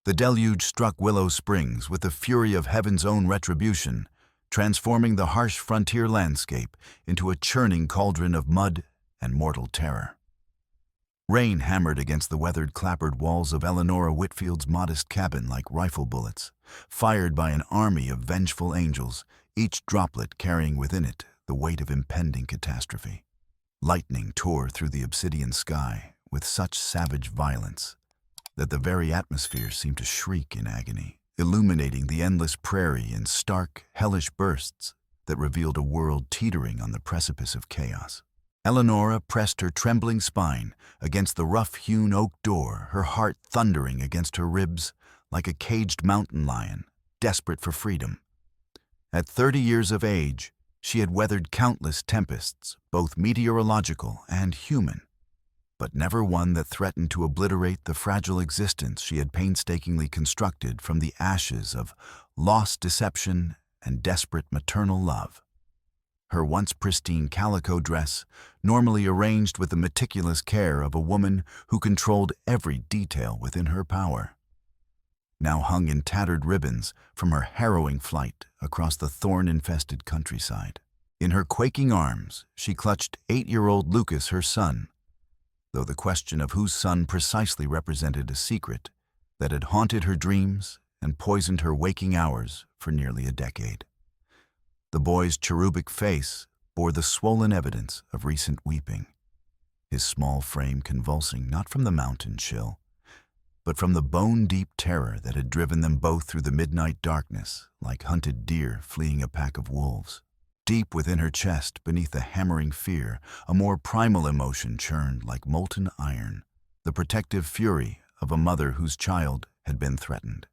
The deluge struck Willow Springs with the fury of heaven's own retribution, transforming the harsh frontier landscape into a churning cauldron of mud and mortal terror. Rain hammered against the weathered clapboard walls of Eleanora Whitfield's modest cabin like rifle bullets, fired by an army of vengeful angels, each droplet carrying within it the weight of impending catastrophe. Lightning tore through the obsidian sky with such savage violence that the very atmosphere seemed to shriek in agony, illuminating the endless prairie in stark, hellish bursts that revealed a world teetering on the precipice of chaos. Eleanora pressed her trembling spine against the rough-hewn oak door, her heart thundering against her ribs like a caged mountain lion, desperate for freedom. At 30 years of age, she had weathered countless tempests, both meteorological and human, but never one that threatened to obliterate the fragile existence she had painstakingly constructed from the ashes of lost deception and desperate maternal love. Her once pristine calico dress, normally arranged with the meticulous care of a woman who controlled every detail within her power, now hung in tattered ribbons from her harrowing flight across the thorn-infested countryside. In her quaking arms, she clutched 8-year-old Lucas, her son, though the question of whose son precisely represented a secret that had haunted her dreams and poisoned her waking hours for nearly a decade. The boy's cherubic face bore the swollen evidence of recent weeping, his small frame convulsing not from the mountain chill, but from the bone-deep terror that had driven them both through the midnight darkness like hunted deer fleeing a pack of wolves. Deep within her chest, beneath the hammering fear, a more primal emotion churned like molten iron, the protective fury of a mother whose child had been threatened.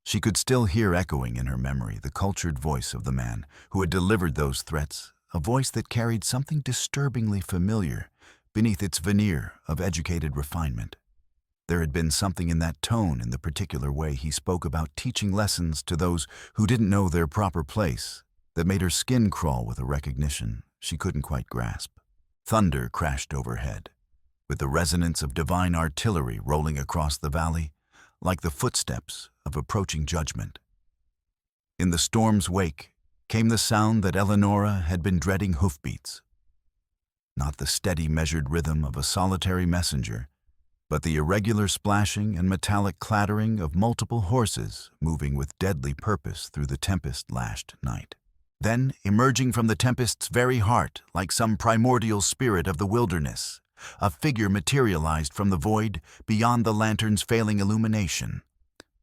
She could still hear echoing in her memory the cultured voice of the man who had delivered those threats, a voice that carried something disturbingly familiar beneath its veneer of educated refinement. There had been something in that tone, in the particular way he spoke about teaching lessons to those who didn't know their proper place, that made her skin crawl with a recognition she couldn't quite grasp. Thunder crashed overhead, with the resonance of divine artillery rolling across the valley, like the footsteps of approaching judgment. In the storm's wake came the sound that Eleanora had been dreading: hoofbeats. Not the steady, measured rhythm of a solitary messenger, but the irregular splashing and metallic clattering of multiple horses moving with deadly purpose through the tempest-lashed night. Then, emerging from the tempest's very heart, like some primordial spirit of the wilderness, a figure materialized from the void beyond the lantern's failing illumination.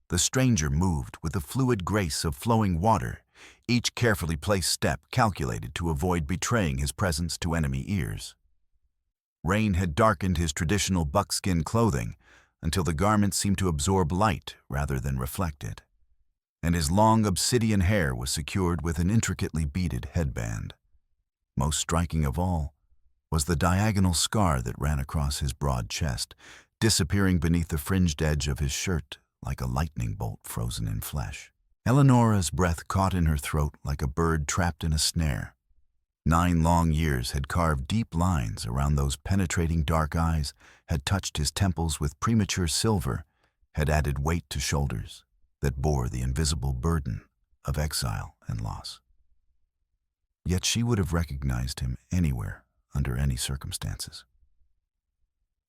The stranger moved with the fluid grace of flowing water, each carefully placed step calculated to avoid betraying his presence to enemy ears. Rain had darkened his traditional buckskin clothing until the garments seemed to absorb light rather than reflect it, and his long obsidian hair was secured with an intricately beaded headband. Most striking of all was the diagonal scar that ran across his broad chest, disappearing beneath the fringed edge of his shirt like a lightning bolt frozen in flesh. Eleanora's breath caught in her throat like a bird trapped in a snare. 9 long years had carved deep lines around those penetrating dark eyes, had touched his temples with premature silver, had added weight to shoulders that bore the invisible burden of exile and loss. Yet she would have recognized him anywhere, under any circumstances.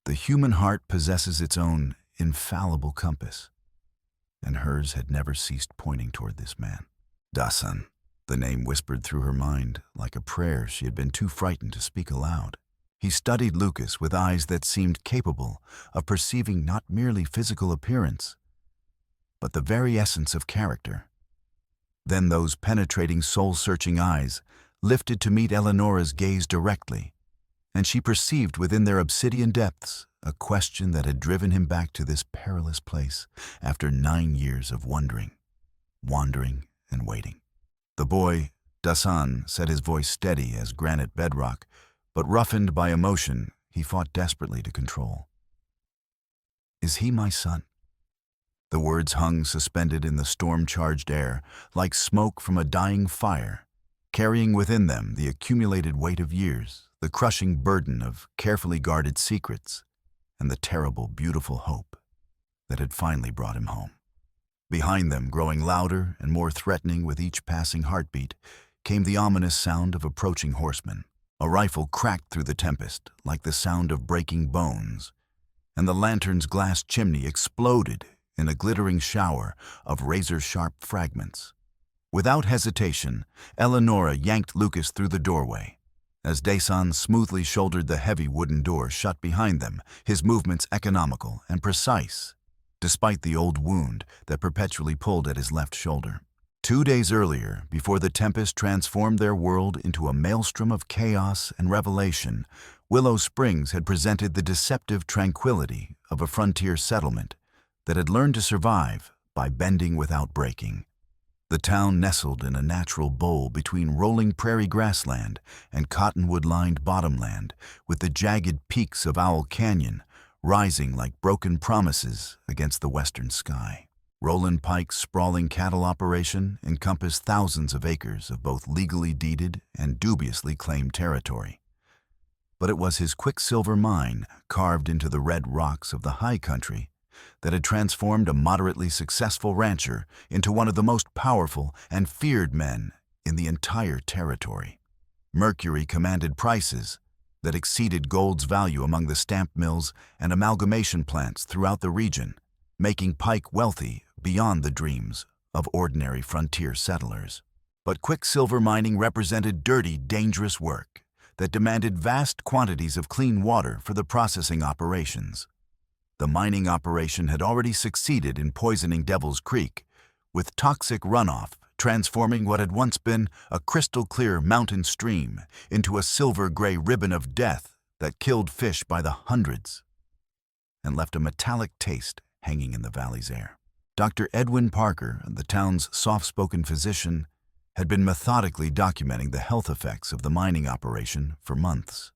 The human heart possesses its own infallible compass, and hers had never ceased pointing toward this man. Dasan, the name whispered through her mind like a prayer she had been too frightened to speak aloud. He studied Lucas with eyes that seemed capable of perceiving not merely physical appearance, but the very essence of character. Then those penetrating, soul-searching eyes lifted to meet Eleanora's gaze directly, and she perceived within their obsidian depths a question that had driven him back to this perilous place after 9 years of wandering and waiting. The boy, Dasan, set his voice steady as granite bedrock, but roughened by emotion, he fought desperately to control. "Is he my son?" The words hung suspended in the storm-charged air, like smoke from a dying fire, carrying within them the accumulated weight of years, the crushing burden of carefully guarded secrets, and the terrible, beautiful hope that had finally brought him home. Behind them, growing louder and more threatening with each passing heartbeat, came the ominous sound of approaching horsemen. A rifle cracked through the tempest like the sound of breaking bones, and the lantern's glass chimney exploded in a glittering shower of razor-sharp fragments. Without hesitation, Eleanora yanked Lucas through the doorway. As Dasan smoothly shouldered the heavy wooden door shut behind them, his movements economical and precise, despite the old wound that perpetually pulled at his left shoulder. 2 days earlier, before the tempest transformed their world into a maelstrom of chaos and revelation, Willow Springs had presented the deceptive tranquility of a frontier settlement that had learned to survive by bending without breaking. The town nestled in a natural bowl between rolling prairie grassland and cottonwood-lined bottomland, with the jagged peaks of Owl Canyon rising like broken promises against the western sky. Roland Pike's sprawling cattle operation encompassed thousands of acres of both legally deeded and dubiously claimed territory. But it was his quicksilver mine, carved into the red rocks of the high country, that had transformed a moderately successful rancher into one of the most powerful and feared men in the entire territory. Mercury commanded prices that exceeded gold's value among the stamp mills and amalgamation plants throughout the region, making Pike wealthy beyond the dreams of ordinary frontier settlers. But quicksilver mining represented dirty, dangerous work that demanded vast quantities of clean water for the processing operations. The mining operation had already succeeded in poisoning Devil's Creek, with toxic runoff transforming what had once been a crystal-clear mountain stream into a silver-gray ribbon of death that killed fish by the hundreds and left a metallic taste hanging in the valley's air. Dr. Edwin Parker, the town's soft-spoken physician, had been methodically documenting the health effects of the mining operation for months.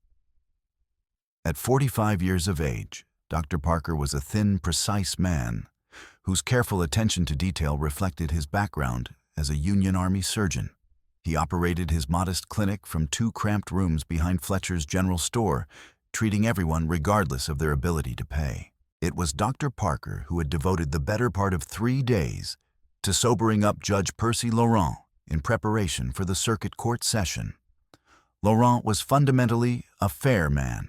At 45 years of age, Dr. Parker was a thin, precise man whose careful attention to detail reflected his background as a Union Army surgeon. He operated his modest clinic from 2 cramped rooms behind Fletcher's general store, treating everyone regardless of their ability to pay. It was Dr. Parker who had devoted the better part of 3 days to sobering up Judge Percy Laurent in preparation for the circuit court session. Laurent was fundamentally a fair man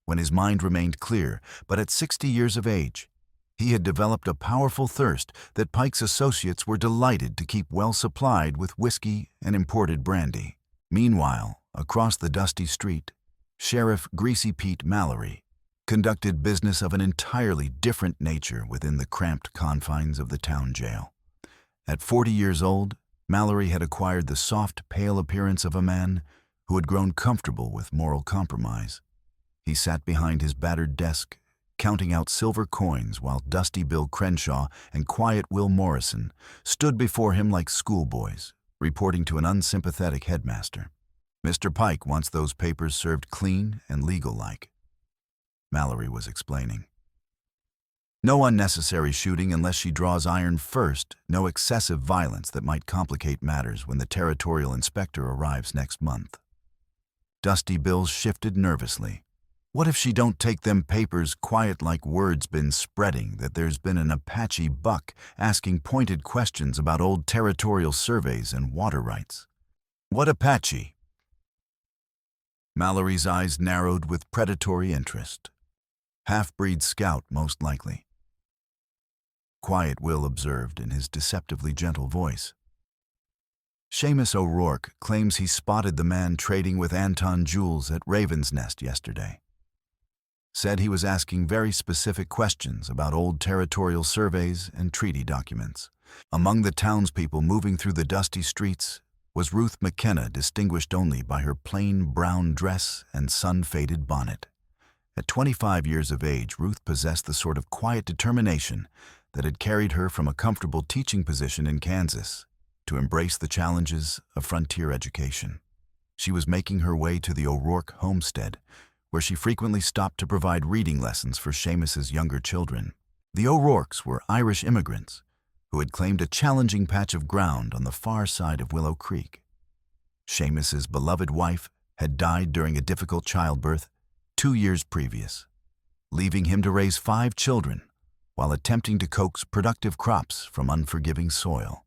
when his mind remained clear, but at 60 years of age, he had developed a powerful thirst that Pike's associates were delighted to keep well supplied with whiskey and imported brandy. Meanwhile, across the dusty street, Sheriff Greasy Pete Mallory conducted business of an entirely different nature within the cramped confines of the town jail. At 40 years old, Mallory had acquired the soft, pale appearance of a man who had grown comfortable with moral compromise. He sat behind his battered desk, counting out silver coins while Dusty Bill Crenshaw and Quiet Will Morrison stood before him like schoolboys, reporting to an unsympathetic headmaster. "Mr. Pike wants those papers served clean and legal-like," Mallory was explaining. "No unnecessary shooting unless she draws iron first, no excessive violence that might complicate matters when the territorial inspector arrives next month." Dusty Bill shifted nervously. What if she don't take them papers quiet like word's been spreading that there's been an Apache buck asking pointed questions about old territorial surveys and water rights? "What Apache?" Mallory's eyes narrowed with predatory interest. "Half-breed scout, most likely," Quiet Will observed in his deceptively gentle voice. "Seamus O'Rourke claims he spotted the man trading with Anton Jules at Raven's Nest yesterday. Said he was asking very specific questions about old territorial surveys and treaty documents. Among the townspeople moving through the dusty streets was Ruth McKenna, distinguished only by her plain brown dress and sun-faded bonnet. At 25 years of age, Ruth possessed the sort of quiet determination that had carried her from a comfortable teaching position in Kansas to embrace the challenges of frontier education. She was making her way to the O'Rourke homestead, where she frequently stopped to provide reading lessons for Seamus's younger children. The O'Rourkes were Irish immigrants who had claimed a challenging patch of ground on the far side of Willow Creek. Seamus's beloved wife had died during a difficult childbirth 2 years previous, leaving him to raise 5 children, while attempting to coax productive crops from unforgiving soil.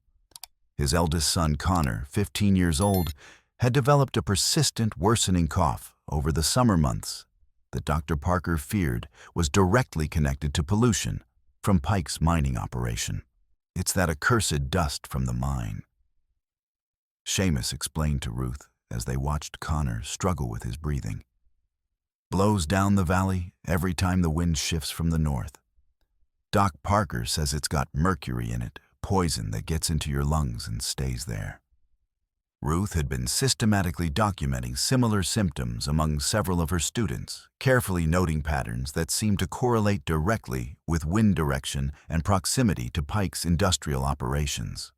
His eldest son, Connor, 15 years old, had developed a persistent worsening cough over the summer months that Dr. Parker feared was directly connected to pollution from Pike's mining operation. "It's that accursed dust from the mine," Seamus explained to Ruth as they watched Connor struggle with his breathing. "Blows down the valley every time the wind shifts from the north. Doc Parker says it's got mercury in it, poison that gets into your lungs and stays there." Ruth had been systematically documenting similar symptoms among several of her students, carefully noting patterns that seemed to correlate directly with wind direction and proximity to Pike's industrial operations.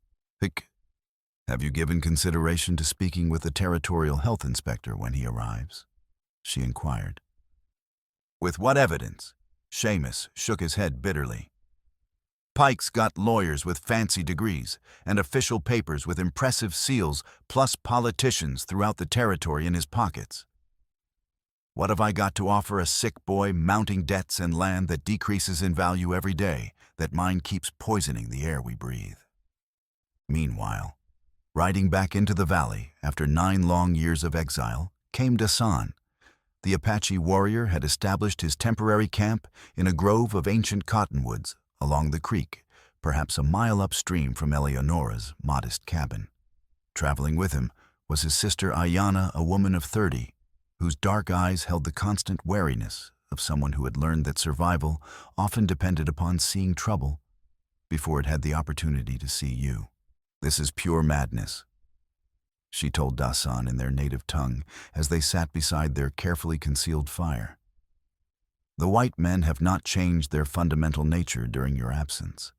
"Have you given consideration to speaking with the territorial health inspector when he arrives?" she inquired. "With what evidence?" Seamus shook his head bitterly. "Pike's got lawyers with fancy degrees and official papers with impressive seals, plus politicians throughout the territory in his pockets. What have I got to offer a sick boy mounting debts and land that decreases in value every day, that mine keeps poisoning the air we breathe?" Meanwhile, riding back into the valley after 9 long years of exile, came Dasan. The Apache warrior had established his temporary camp in a grove of ancient cottonwoods along the creek, perhaps a mile upstream from Eleanora's modest cabin. Traveling with him was his sister Ayanna, a woman of 30, whose dark eyes held the constant wariness of someone who had learned that survival often depended upon seeing trouble before it had the opportunity to see you. "This is pure madness," she told Dasan in their native tongue as they sat beside their carefully concealed fire. "The white men have not changed their fundamental nature during your absence.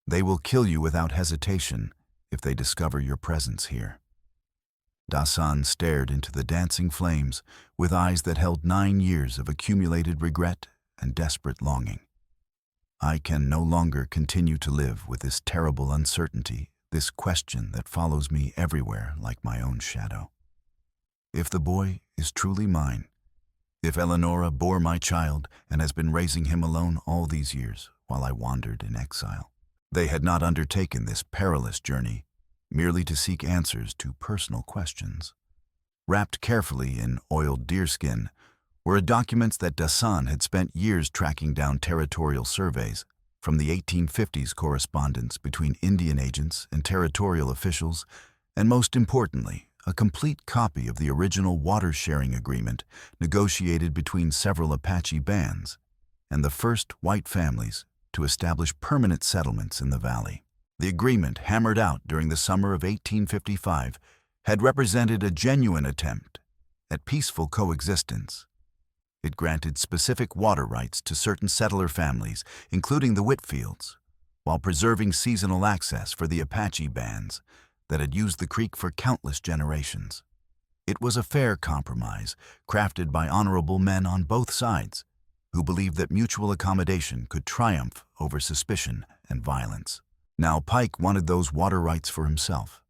They will kill you without hesitation if they discover your presence here." Dasan stared into the dancing flames with eyes that held 9 years of accumulated regret and desperate longing. "I can no longer continue to live with this terrible uncertainty, this question that follows me everywhere like my own shadow. If the boy is truly mine, if Eleanora bore my child and has been raising him alone all these years while I wandered in exile, they had not undertaken this perilous journey merely to seek answers to personal questions. Wrapped carefully in oiled deerskin were documents that Dasan had spent years tracking down territorial surveys, from the 1850s correspondence between Indian agents and territorial officials, and most importantly, a complete copy of the original water-sharing agreement negotiated between several Apache bands and the first white families to establish permanent settlements in the valley. The agreement, hammered out during the summer of 1855, had represented a genuine attempt at peaceful coexistence. It granted specific water rights to certain settler families, including the Whitfields, while preserving seasonal access for the Apache bands that had used the creek for countless generations. It was a fair compromise, crafted by honorable men on both sides, who believed that mutual accommodation could triumph over suspicion and violence. Now Pike wanted those water rights for himself,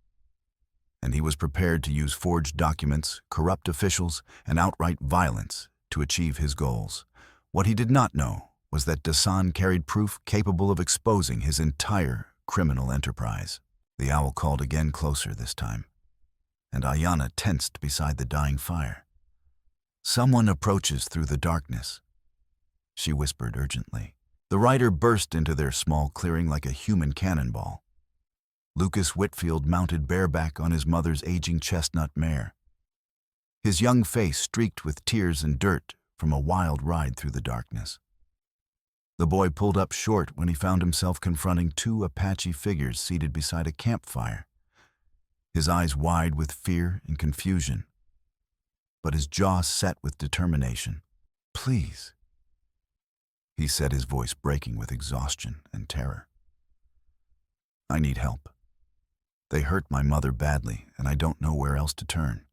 and he was prepared to use forged documents, corrupt officials, and outright violence to achieve his goals. What he did not know was that Dasan carried proof capable of exposing his entire criminal enterprise. The owl called again, closer this time, and Ayanna tensed beside the dying fire. "Someone approaches through the darkness," she whispered urgently. The rider burst into their small clearing like a human cannonball. Lucas Whitfield mounted bareback on his mother's aging chestnut mare, his young face streaked with tears and dirt from a wild ride through the darkness. The boy pulled up short when he found himself confronting 2 Apache figures seated beside a campfire, his eyes wide with fear and confusion, but his jaw set with determination. "Please," he said, his voice breaking with exhaustion and terror. "I need help. They hurt my mother badly, and I don't know where else to turn."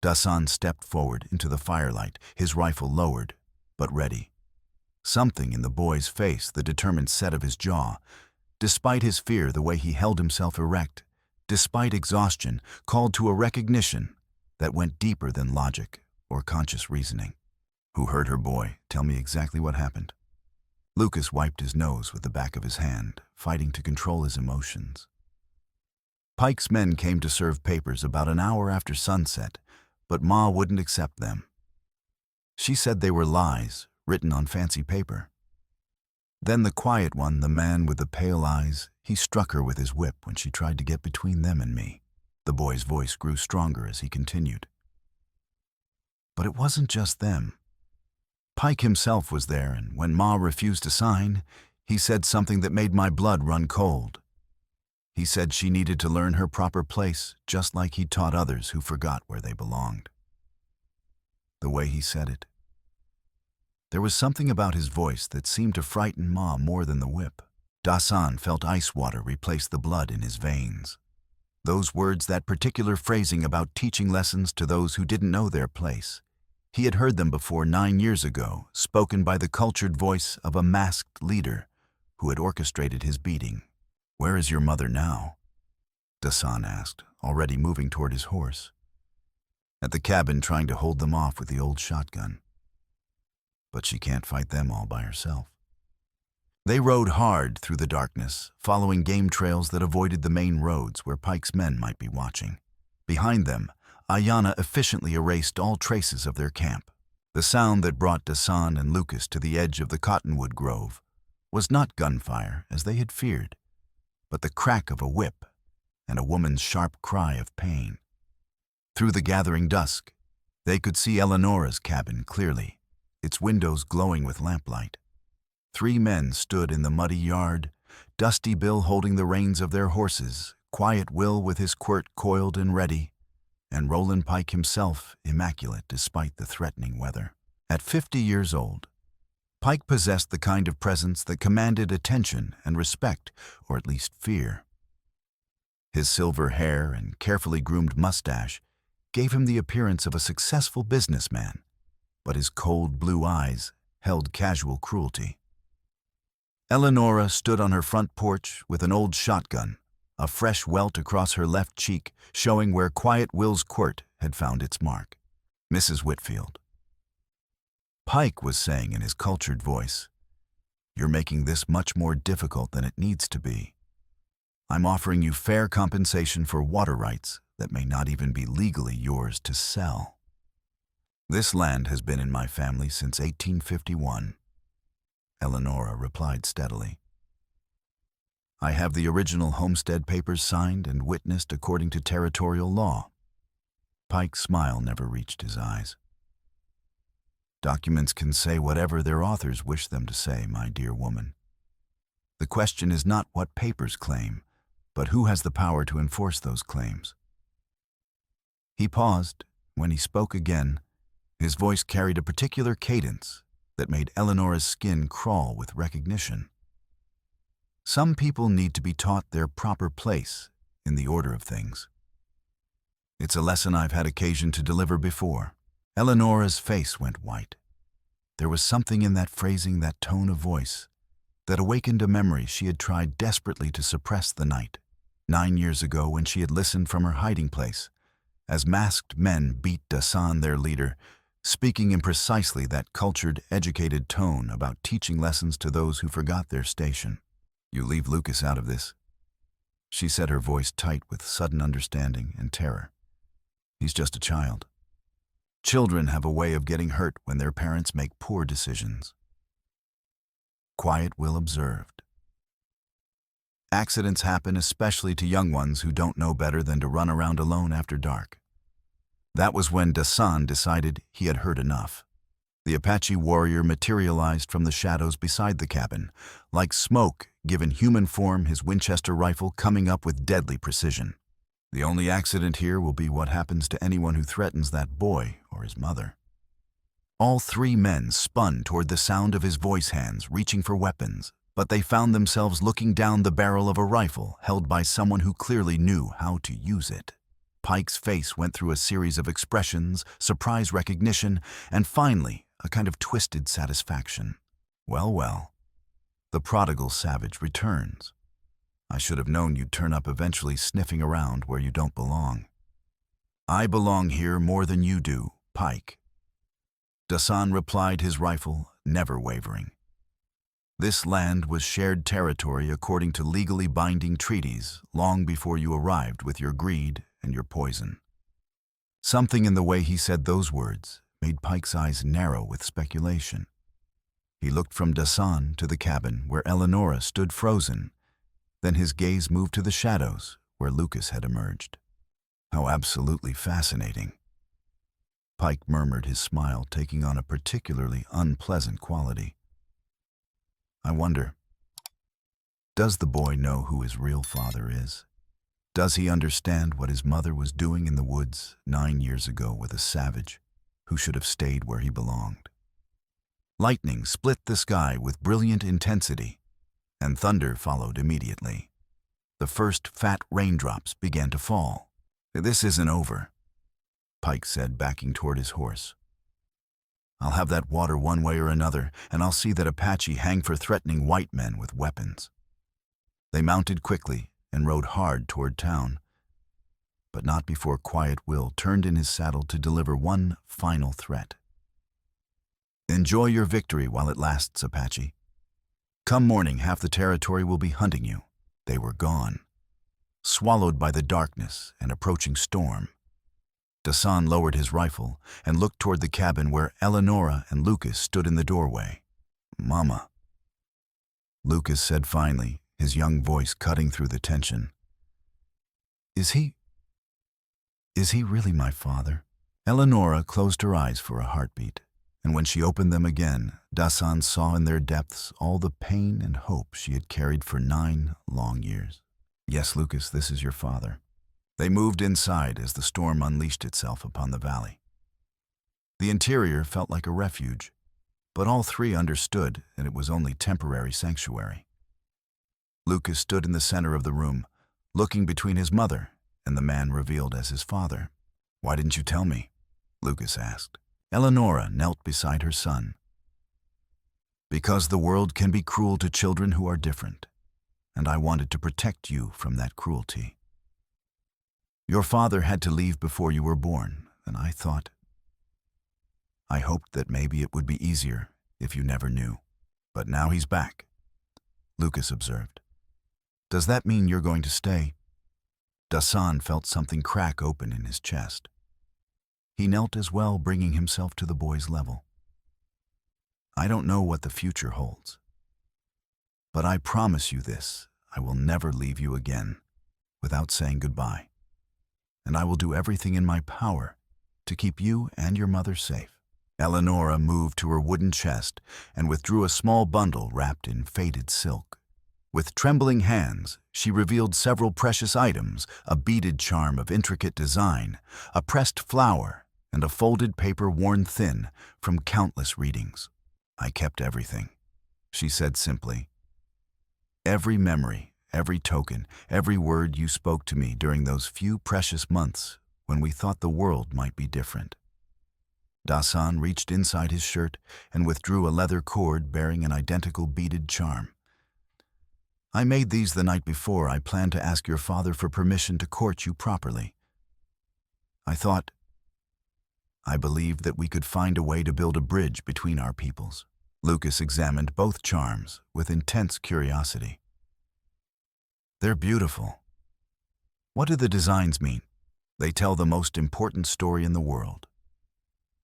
Dasan stepped forward into the firelight, his rifle lowered, but ready. Something in the boy's face, the determined set of his jaw, despite his fear, the way he held himself erect, despite exhaustion, called to a recognition that went deeper than logic or conscious reasoning. "Who hurt her, boy? Tell me exactly what happened." Lucas wiped his nose with the back of his hand, fighting to control his emotions. Pike's men came to serve papers about an hour after sunset, but Ma wouldn't accept them. She said they were lies, written on fancy paper. Then the quiet one, the man with the pale eyes, he struck her with his whip when she tried to get between them and me. The boy's voice grew stronger as he continued. But it wasn't just them. Pike himself was there, and when Ma refused to sign, he said something that made my blood run cold. He said she needed to learn her proper place, just like he'd taught others who forgot where they belonged. The way he said it. There was something about his voice that seemed to frighten Ma more than the whip. Dasan felt ice water replace the blood in his veins. Those words, that particular phrasing about teaching lessons to those who didn't know their place. He had heard them before 9 years ago, spoken by the cultured voice of a masked leader who had orchestrated his beating. "Where is your mother now?" Dasan asked, already moving toward his horse. "At the cabin, trying to hold them off with the old shotgun. But she can't fight them all by herself." They rode hard through the darkness, following game trails that avoided the main roads where Pike's men might be watching. Behind them, Ayanna efficiently erased all traces of their camp. The sound that brought Dasan and Lucas to the edge of the cottonwood grove was not gunfire, as they had feared, but the crack of a whip and a woman's sharp cry of pain. Through the gathering dusk, they could see Eleanora's cabin clearly, its windows glowing with lamplight. 3 men stood in the muddy yard, Dusty Bill holding the reins of their horses, Quiet Will with his quirt coiled and ready, and Roland Pike himself immaculate despite the threatening weather. At 50 years old, Pike possessed the kind of presence that commanded attention and respect, or at least fear. His silver hair and carefully groomed mustache gave him the appearance of a successful businessman, but his cold blue eyes held casual cruelty. Eleanora stood on her front porch with an old shotgun, a fresh welt across her left cheek showing where Quiet Will's quirt had found its mark. "Mrs. Whitfield," Pike was saying in his cultured voice, "you're making this much more difficult than it needs to be. I'm offering you fair compensation for water rights that may not even be legally yours to sell. This land has been in my family since 1851. Eleanora replied steadily. "I have the original homestead papers signed and witnessed according to territorial law." Pike's smile never reached his eyes. "Documents can say whatever their authors wish them to say, my dear woman. The question is not what papers claim, but who has the power to enforce those claims." He paused. When he spoke again, his voice carried a particular cadence that made Eleanora's skin crawl with recognition. Some people need to be taught their proper place in the order of things. It's a lesson I've had occasion to deliver before. Eleanora's face went white. There was something in that phrasing, that tone of voice, that awakened a memory she had tried desperately to suppress the night, 9 years ago when she had listened from her hiding place, as masked men beat Dasan, their leader, speaking in precisely that cultured, educated tone about teaching lessons to those who forgot their station. "You leave Lucas out of this," she said, her voice tight with sudden understanding and terror. "He's just a child. Children have a way of getting hurt when their parents make poor decisions." Quiet Will observed. "Accidents happen especially to young ones who don't know better than to run around alone after dark." That was when Dasan decided he had heard enough. The Apache warrior materialized from the shadows beside the cabin, like smoke given human form, his Winchester rifle coming up with deadly precision. "The only accident here will be what happens to anyone who threatens that boy or his mother." All 3 men spun toward the sound of his voice hands reaching for weapons, but they found themselves looking down the barrel of a rifle held by someone who clearly knew how to use it. Pike's face went through a series of expressions, surprise, recognition, and finally, a kind of twisted satisfaction. "Well, well, the prodigal savage returns. I should have known you'd turn up eventually, sniffing around where you don't belong." "I belong here more than you do, Pike," Dasan replied, his rifle never wavering. This land was shared territory according to legally binding treaties long before you arrived with your greed and your poison. Something in the way he said those words made Pike's eyes narrow with speculation. He looked from Dasan to the cabin where Eleanora stood frozen. Then his gaze moved to the shadows where Lucas had emerged. How absolutely fascinating. Pike murmured, his smile taking on a particularly unpleasant quality. I wonder, does the boy know who his real father is? Does he understand what his mother was doing in the woods 9 years ago with a savage who should have stayed where he belonged? Lightning split the sky with brilliant intensity, and thunder followed immediately. The first fat raindrops began to fall. This isn't over, Pike said, backing toward his horse. I'll have that water one way or another, and I'll see that Apache hang for threatening white men with weapons. They mounted quickly and rode hard toward town, but not before Quiet Will turned in his saddle to deliver one final threat. Enjoy your victory while it lasts, Apache. Come morning, half the territory will be hunting you. They were gone, swallowed by the darkness and approaching storm. Dasan lowered his rifle and looked toward the cabin where Eleanora and Lucas stood in the doorway. Mama, Lucas said finally, his young voice cutting through the tension. Is he really my father? Eleanora closed her eyes for a heartbeat, and when she opened them again, Dasan saw in their depths all the pain and hope she had carried for 9 long years. Yes, Lucas, this is your father. They moved inside as the storm unleashed itself upon the valley. The interior felt like a refuge, but all three understood that it was only temporary sanctuary. Lucas stood in the center of the room, looking between his mother and the man revealed as his father. Why didn't you tell me? Lucas asked. Eleanora knelt beside her son. Because the world can be cruel to children who are different, and I wanted to protect you from that cruelty. Your father had to leave before you were born, and I hoped that maybe it would be easier if you never knew. But now he's back, Lucas observed. Does that mean you're going to stay? Dasan felt something crack open in his chest. He knelt as well, bringing himself to the boy's level. I don't know what the future holds, but I promise you this, I will never leave you again without saying goodbye. And I will do everything in my power to keep you and your mother safe. Eleanora moved to her wooden chest and withdrew a small bundle wrapped in faded silk. With trembling hands, she revealed several precious items, a beaded charm of intricate design, a pressed flower, and a folded paper worn thin from countless readings. I kept everything, she said simply. Every memory, every token, every word you spoke to me during those few precious months when we thought the world might be different. Dasan reached inside his shirt and withdrew a leather cord bearing an identical beaded charm. I made these the night before I planned to ask your father for permission to court you properly. I believed that we could find a way to build a bridge between our peoples. Lucas examined both charms with intense curiosity. They're beautiful. What do the designs mean? They tell the most important story in the world,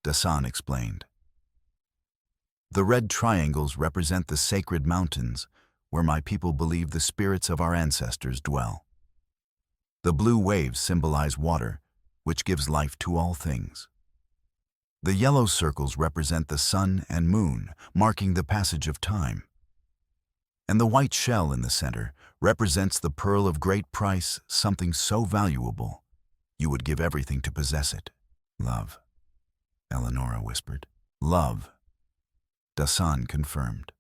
Dasan explained. The red triangles represent the sacred mountains where my people believe the spirits of our ancestors dwell. The blue waves symbolize water, which gives life to all things. The yellow circles represent the sun and moon, marking the passage of time. And the white shell in the center represents the pearl of great price, something so valuable, you would give everything to possess it. Love, Eleanora whispered. Love, Dasan confirmed.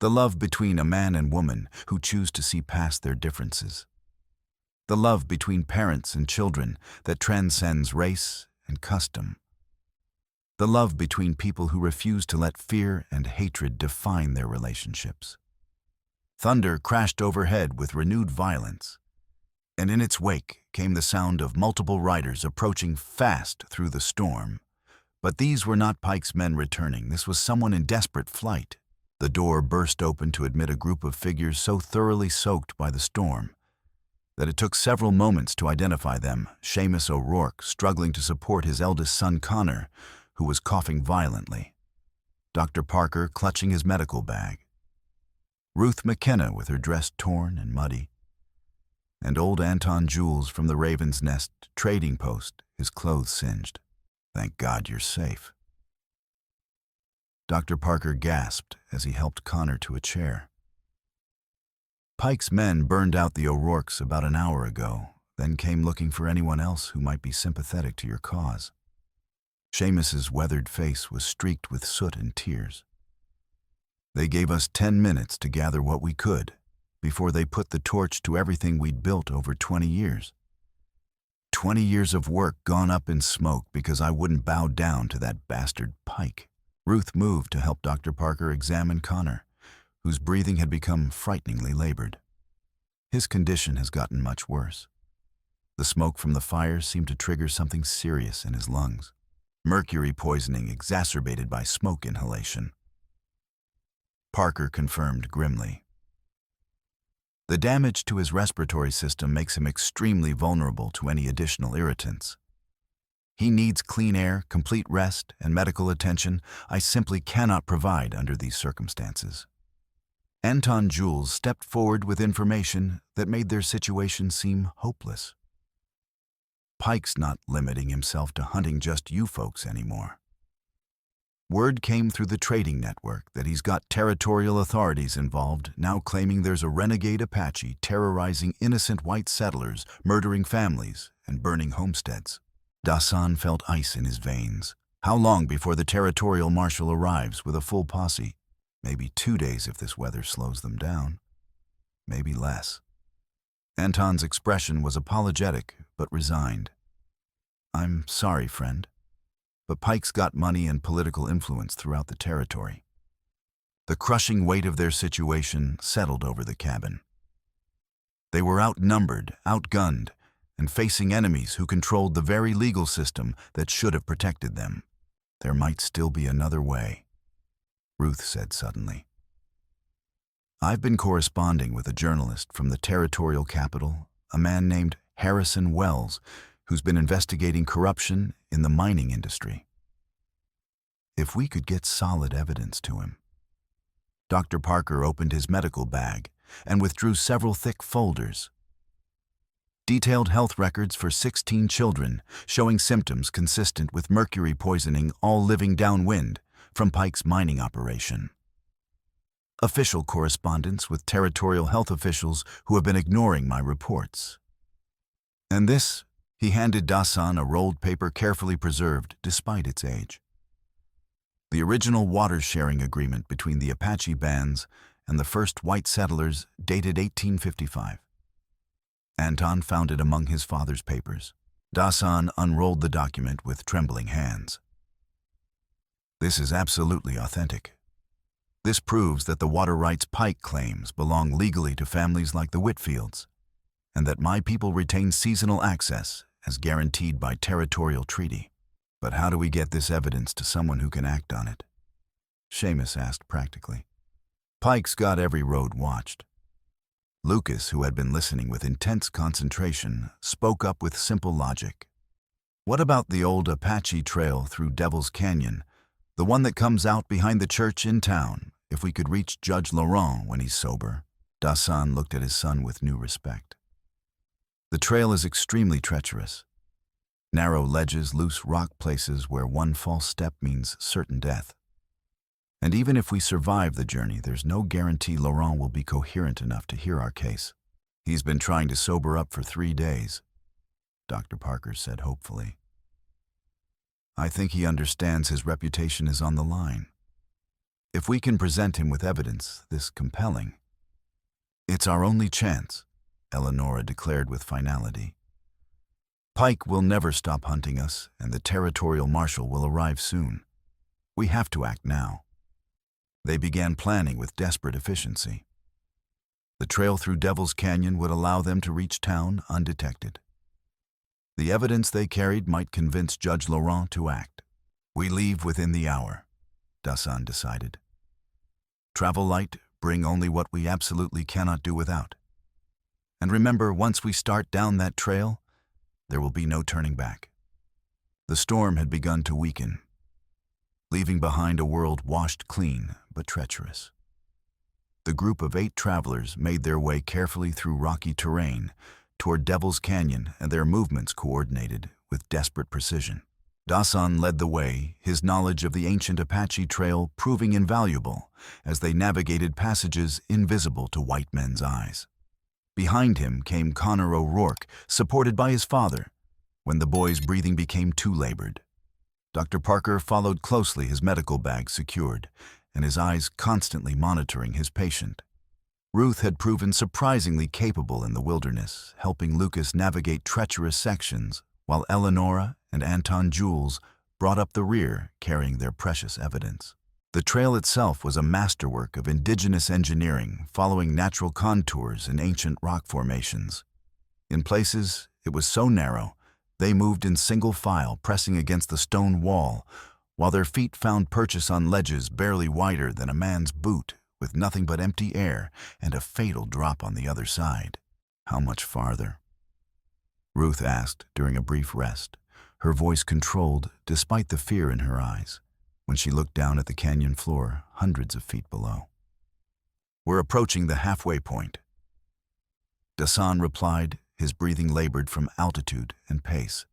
The love between a man and woman who choose to see past their differences. The love between parents and children that transcends race and custom. The love between people who refuse to let fear and hatred define their relationships. Thunder crashed overhead with renewed violence, and in its wake came the sound of multiple riders approaching fast through the storm. But these were not Pike's men returning. This was someone in desperate flight. The door burst open to admit a group of figures so thoroughly soaked by the storm that it took several moments to identify them. Seamus O'Rourke struggling to support his eldest son Connor, who was coughing violently. Dr. Parker clutching his medical bag. Ruth McKenna with her dress torn and muddy. And old Anton Jules from the Raven's Nest trading post, his clothes singed. "Thank God you're safe." Dr. Parker gasped as he helped Connor to a chair. Pike's men burned out the O'Rourkes about an hour ago, then came looking for anyone else who might be sympathetic to your cause. Seamus's weathered face was streaked with soot and tears. They gave us 10 minutes to gather what we could before they put the torch to everything we'd built over 20 years. 20 years of work gone up in smoke because I wouldn't bow down to that bastard Pike. Ruth moved to help Dr. Parker examine Connor, whose breathing had become frighteningly labored. His condition has gotten much worse. The smoke from the fire seemed to trigger something serious in his lungs. Mercury poisoning exacerbated by smoke inhalation. Parker confirmed grimly. The damage to his respiratory system makes him extremely vulnerable to any additional irritants. He needs clean air, complete rest, and medical attention I simply cannot provide under these circumstances. Anton Jules stepped forward with information that made their situation seem hopeless. Pike's not limiting himself to hunting just you folks anymore. Word came through the trading network that he's got territorial authorities involved, now claiming there's a renegade Apache terrorizing innocent white settlers, murdering families, and burning homesteads. Dasan felt ice in his veins. How long before the territorial marshal arrives with a full posse? Maybe 2 days if this weather slows them down. Maybe less. Anton's expression was apologetic, but resigned. "I'm sorry, friend, but Pike's got money and political influence throughout the territory." The crushing weight of their situation settled over the cabin. They were outnumbered, outgunned, and facing enemies who controlled the very legal system that should have protected them. There might still be another way, Ruth said suddenly. "I've been corresponding with a journalist from the territorial capital, a man named Harrison Wells, who's been investigating corruption in the mining industry. If we could get solid evidence to him." Dr. Parker opened his medical bag and withdrew several thick folders. Detailed health records for 16 children, showing symptoms consistent with mercury poisoning, all living downwind from Pike's mining operation. Official correspondence with territorial health officials who have been ignoring my reports. And this, he handed Dasan a rolled paper carefully preserved despite its age. The original water-sharing agreement between the Apache bands and the first white settlers dated 1855. Anton found it among his father's papers. Dasan unrolled the document with trembling hands. "This is absolutely authentic. This proves that the water rights Pike claims belong legally to families like the Whitfields, and that my people retain seasonal access as guaranteed by territorial treaty. But how do we get this evidence to someone who can act on it?" Seamus asked practically. "Pike's got every road watched." Lucas, who had been listening with intense concentration, spoke up with simple logic. "What about the old Apache trail through Devil's Canyon, the one that comes out behind the church in town, if we could reach Judge Laurent when he's sober?" Dasan looked at his son with new respect. "The trail is extremely treacherous. Narrow ledges, loose rock places where one false step means certain death. And even if we survive the journey, there's no guarantee Laurent will be coherent enough to hear our case. He's been trying to sober up for 3 days, Dr. Parker said hopefully. "I think he understands his reputation is on the line. If we can present him with evidence this compelling..." "It's our only chance," Eleanora declared with finality. "Pike will never stop hunting us, and the territorial marshal will arrive soon. We have to act now." They began planning with desperate efficiency. The trail through Devil's Canyon would allow them to reach town undetected. The evidence they carried might convince Judge Laurent to act. "We leave within the hour," Dasan decided. Travel light, bring only what we absolutely cannot do without. And remember, once we start down that trail, there will be no turning back. The storm had begun to weaken, leaving behind a world washed clean but treacherous. The group of 8 travelers made their way carefully through rocky terrain toward Devil's Canyon, and their movements coordinated with desperate precision. Dasan led the way, his knowledge of the ancient Apache trail proving invaluable as they navigated passages invisible to white men's eyes. Behind him came Connor O'Rourke, supported by his father, when the boy's breathing became too labored. Dr. Parker followed closely, his medical bag secured, and his eyes constantly monitoring his patient. Ruth had proven surprisingly capable in the wilderness, helping Lucas navigate treacherous sections, while Eleanora and Anton Jules brought up the rear, carrying their precious evidence. The trail itself was a masterwork of indigenous engineering, following natural contours and ancient rock formations. In places, it was so narrow, they moved in single file, pressing against the stone wall, while their feet found purchase on ledges barely wider than a man's boot, with nothing but empty air and a fatal drop on the other side. How much farther? Ruth asked during a brief rest, her voice controlled despite the fear in her eyes, when she looked down at the canyon floor hundreds of feet below. We're approaching the halfway point. Dasan replied, his breathing labored from altitude and pace.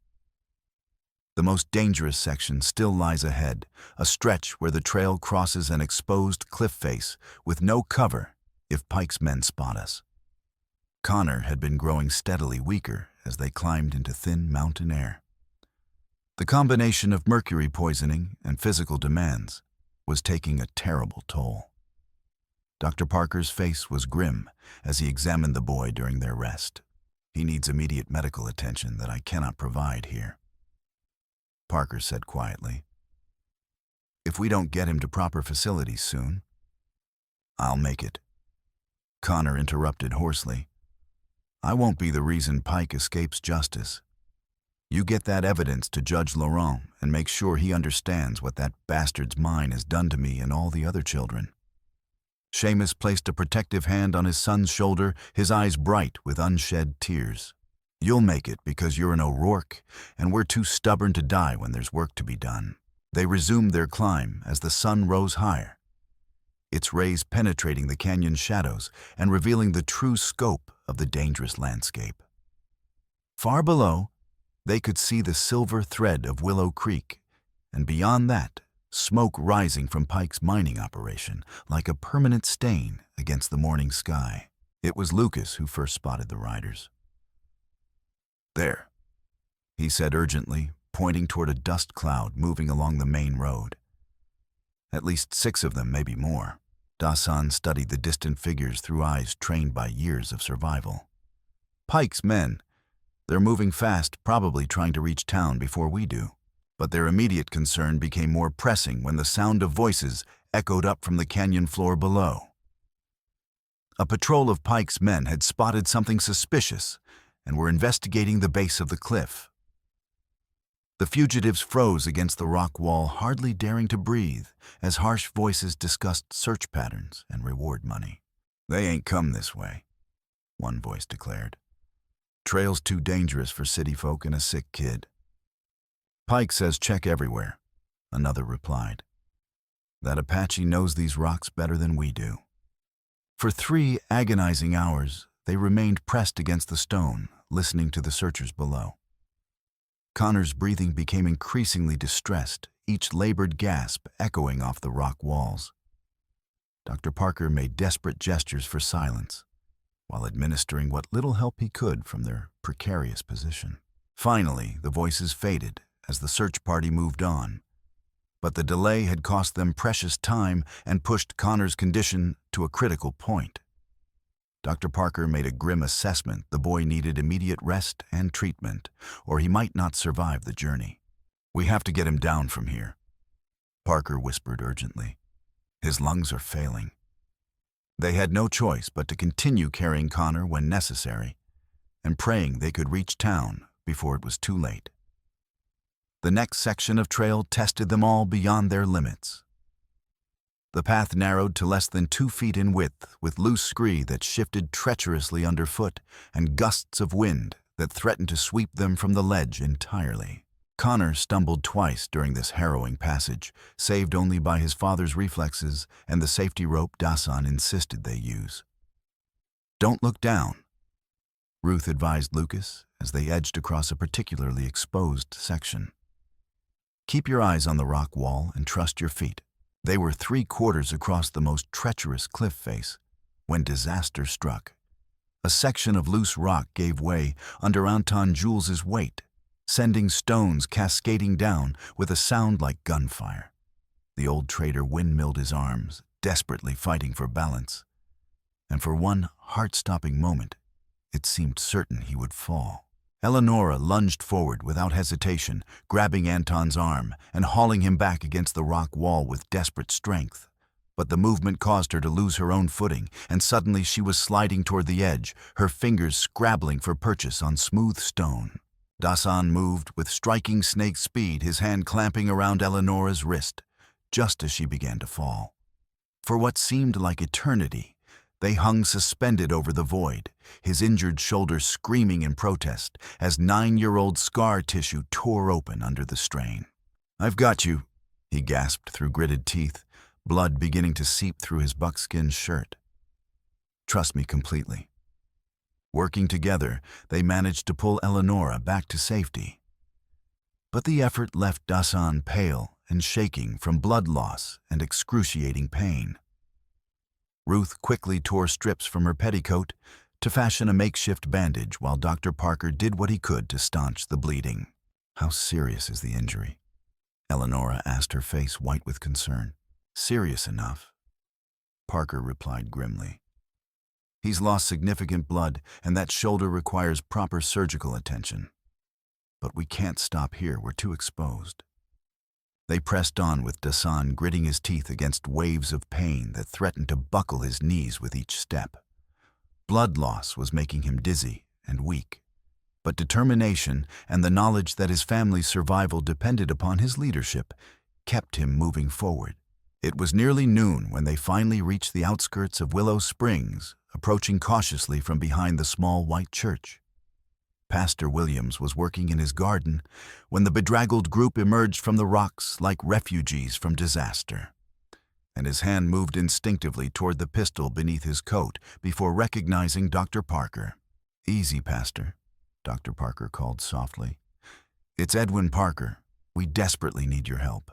The most dangerous section still lies ahead, a stretch where the trail crosses an exposed cliff face with no cover if Pike's men spot us. Connor had been growing steadily weaker as they climbed into thin mountain air. The combination of mercury poisoning and physical demands was taking a terrible toll. Dr. Parker's face was grim as he examined the boy during their rest. He needs immediate medical attention that I cannot provide here, Parker said quietly. If we don't get him to proper facilities soon, I'll make it. Connor interrupted hoarsely. I won't be the reason Pike escapes justice. You get that evidence to Judge Laurent and make sure he understands what that bastard's mine has done to me and all the other children. Seamus placed a protective hand on his son's shoulder, his eyes bright with unshed tears. You'll make it because you're an O'Rourke, and we're too stubborn to die when there's work to be done. They resumed their climb as the sun rose higher, its rays penetrating the canyon's shadows and revealing the true scope of the dangerous landscape. Far below, they could see the silver thread of Willow Creek, and beyond that, smoke rising from Pike's mining operation like a permanent stain against the morning sky. It was Lucas who first spotted the riders. There, he said urgently, pointing toward a dust cloud moving along the main road. At least 6 of them, maybe more. Dasan studied the distant figures through eyes trained by years of survival. Pike's men. They're moving fast, probably trying to reach town before we do. But their immediate concern became more pressing when the sound of voices echoed up from the canyon floor below. A patrol of Pike's men had spotted something suspicious and were investigating the base of the cliff. The fugitives froze against the rock wall, hardly daring to breathe, as harsh voices discussed search patterns and reward money. They ain't come this way, one voice declared. Trail's too dangerous for city folk and a sick kid. Pike says check everywhere, another replied. That Apache knows these rocks better than we do. For 3 agonizing hours, they remained pressed against the stone, listening to the searchers below. Connor's breathing became increasingly distressed, each labored gasp echoing off the rock walls. Dr. Parker made desperate gestures for silence, while administering what little help he could from their precarious position. Finally, the voices faded as the search party moved on, but the delay had cost them precious time and pushed Connor's condition to a critical point. Dr. Parker made a grim assessment the boy needed immediate rest and treatment, or he might not survive the journey. We have to get him down from here, Parker whispered urgently. His lungs are failing. They had no choice but to continue carrying Connor when necessary, and praying they could reach town before it was too late. The next section of trail tested them all beyond their limits. The path narrowed to less than 2 feet in width, with loose scree that shifted treacherously underfoot and gusts of wind that threatened to sweep them from the ledge entirely. Connor stumbled twice during this harrowing passage, saved only by his father's reflexes and the safety rope Dasan insisted they use. "Don't look down," Ruth advised Lucas as they edged across a particularly exposed section. "Keep your eyes on the rock wall and trust your feet." They were 3/4 across the most treacherous cliff face when disaster struck. A section of loose rock gave way under Anton Jules's weight, sending stones cascading down with a sound like gunfire. The old trader windmilled his arms, desperately fighting for balance. And for one heart-stopping moment, it seemed certain he would fall. Eleanora lunged forward without hesitation, grabbing Anton's arm and hauling him back against the rock wall with desperate strength. But the movement caused her to lose her own footing, and suddenly she was sliding toward the edge, her fingers scrabbling for purchase on smooth stone. Dasan moved with striking snake speed, his hand clamping around Eleanora's wrist, just as she began to fall. For what seemed like eternity, they hung suspended over the void, his injured shoulder screaming in protest as 9-year-old scar tissue tore open under the strain. "I've got you," he gasped through gritted teeth, blood beginning to seep through his buckskin shirt. "Trust me completely." Working together, they managed to pull Eleanora back to safety. But the effort left Dasan pale and shaking from blood loss and excruciating pain. Ruth quickly tore strips from her petticoat to fashion a makeshift bandage while Dr. Parker did what he could to staunch the bleeding. "How serious is the injury?" Eleanora asked, her face white with concern. "Serious enough," Parker replied grimly. "He's lost significant blood, and that shoulder requires proper surgical attention. But we can't stop here, we're too exposed." They pressed on with Dasan gritting his teeth against waves of pain that threatened to buckle his knees with each step. Blood loss was making him dizzy and weak, but determination and the knowledge that his family's survival depended upon his leadership kept him moving forward. It was nearly noon when they finally reached the outskirts of Willow Springs, approaching cautiously from behind the small white church. Pastor Williams was working in his garden when the bedraggled group emerged from the rocks like refugees from disaster. And his hand moved instinctively toward the pistol beneath his coat before recognizing Dr. Parker. "Easy, Pastor," Dr. Parker called softly. "It's Edwin Parker. We desperately need your help."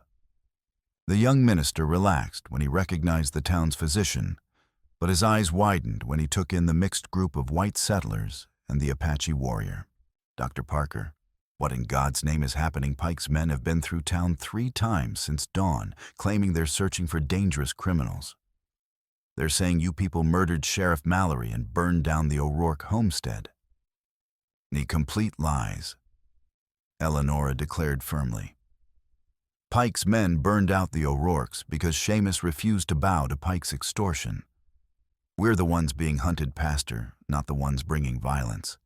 The young minister relaxed when he recognized the town's physician, but his eyes widened when he took in the mixed group of white settlers and the Apache warrior. "Dr. Parker, what in God's name is happening? Pike's men have been through town 3 times since dawn, claiming they're searching for dangerous criminals. They're saying you people murdered Sheriff Mallory and burned down the O'Rourke homestead." "The complete lies," Eleanora declared firmly. "Pike's men burned out the O'Rourkes because Seamus refused to bow to Pike's extortion. We're the ones being hunted, Pastor, not the ones bringing violence."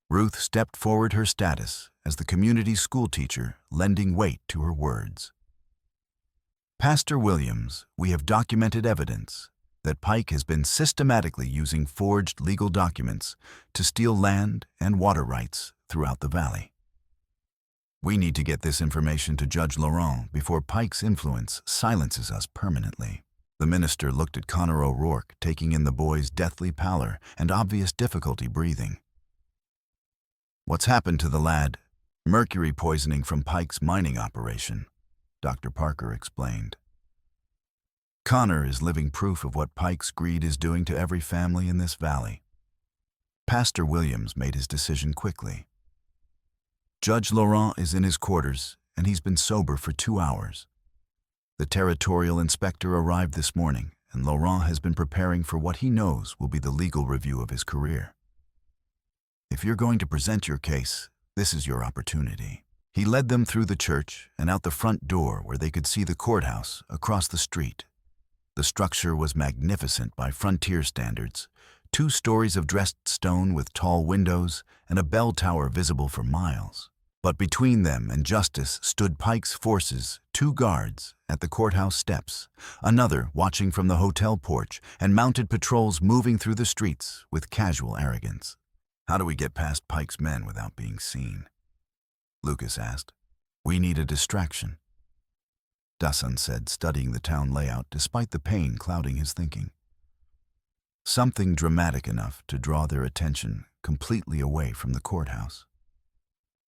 Ruth stepped forward, her status as the community school teacher, lending weight to her words. "Pastor Williams, we have documented evidence that Pike has been systematically using forged legal documents to steal land and water rights throughout the valley. We need to get this information to Judge Laurent before Pike's influence silences us permanently." The minister looked at Connor O'Rourke, taking in the boy's deathly pallor and obvious difficulty breathing. "What's happened to the lad?" "Mercury poisoning from Pike's mining operation," Dr. Parker explained. "Connor is living proof of what Pike's greed is doing to every family in this valley." Pastor Williams made his decision quickly. "Judge Laurent is in his quarters, and he's been sober for 2 hours. The territorial inspector arrived this morning, and Laurent has been preparing for what he knows will be the legal review of his career. If you're going to present your case, this is your opportunity." He led them through the church and out the front door where they could see the courthouse across the street. The structure was magnificent by frontier standards, 2 stories of dressed stone with tall windows and a bell tower visible for miles. But between them and justice stood Pike's forces, 2 guards at the courthouse steps, another watching from the hotel porch, and mounted patrols moving through the streets with casual arrogance. "How do we get past Pike's men without being seen?" Lucas asked. "We need a distraction," Dasan said, studying the town layout despite the pain clouding his thinking. "Something dramatic enough to draw their attention completely away from the courthouse."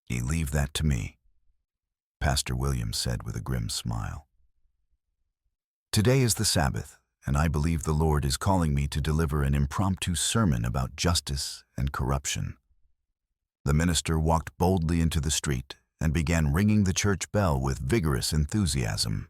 "You leave that to me," Pastor Williams said with a grim smile. "Today is the Sabbath, and I believe the Lord is calling me to deliver an impromptu sermon about justice and corruption." The minister walked boldly into the street and began ringing the church bell with vigorous enthusiasm.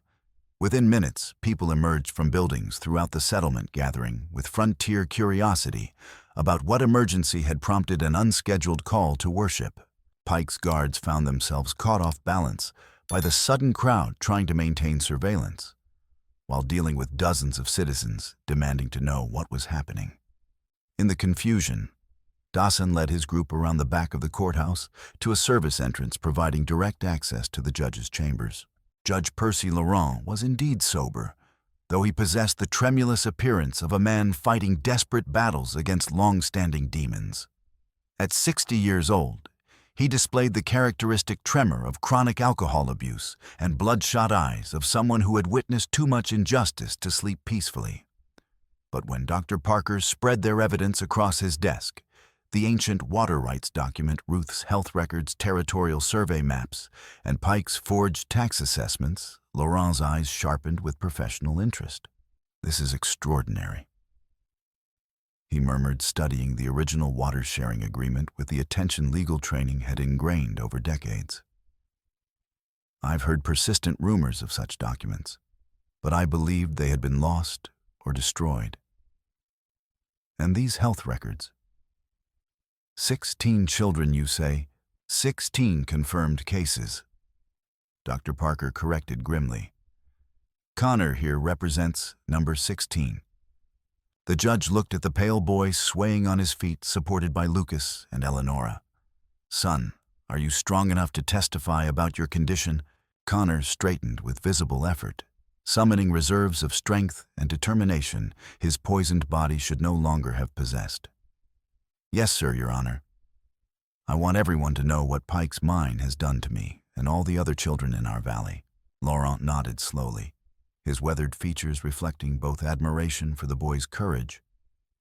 Within minutes, people emerged from buildings throughout the settlement gathering with frontier curiosity about what emergency had prompted an unscheduled call to worship. Pike's guards found themselves caught off balance by the sudden crowd trying to maintain surveillance, while dealing with dozens of citizens demanding to know what was happening. In the confusion, Dasan led his group around the back of the courthouse to a service entrance providing direct access to the judge's chambers. Judge Percy Laurent was indeed sober, though he possessed the tremulous appearance of a man fighting desperate battles against long-standing demons. At 60 years old, he displayed the characteristic tremor of chronic alcohol abuse and bloodshot eyes of someone who had witnessed too much injustice to sleep peacefully. But when Dr. Parker spread their evidence across his desk, the ancient water rights document, Ruth's health records, territorial survey maps, and Pike's forged tax assessments, Laurent's eyes sharpened with professional interest. "This is extraordinary," he murmured, studying the original water-sharing agreement with the attention legal training had ingrained over decades. "I've heard persistent rumors of such documents, but I believed they had been lost or destroyed. And these health records. 16 children, you say? 16 confirmed cases," Dr. Parker corrected grimly. "Connor here represents number 16. The judge looked at the pale boy swaying on his feet, supported by Lucas and Eleanora. "Son, are you strong enough to testify about your condition?" Connor straightened with visible effort, summoning reserves of strength and determination his poisoned body should no longer have possessed. "Yes, sir, Your Honor. I want everyone to know what Pike's mine has done to me and all the other children in our valley." Laurent nodded slowly, his weathered features reflecting both admiration for the boy's courage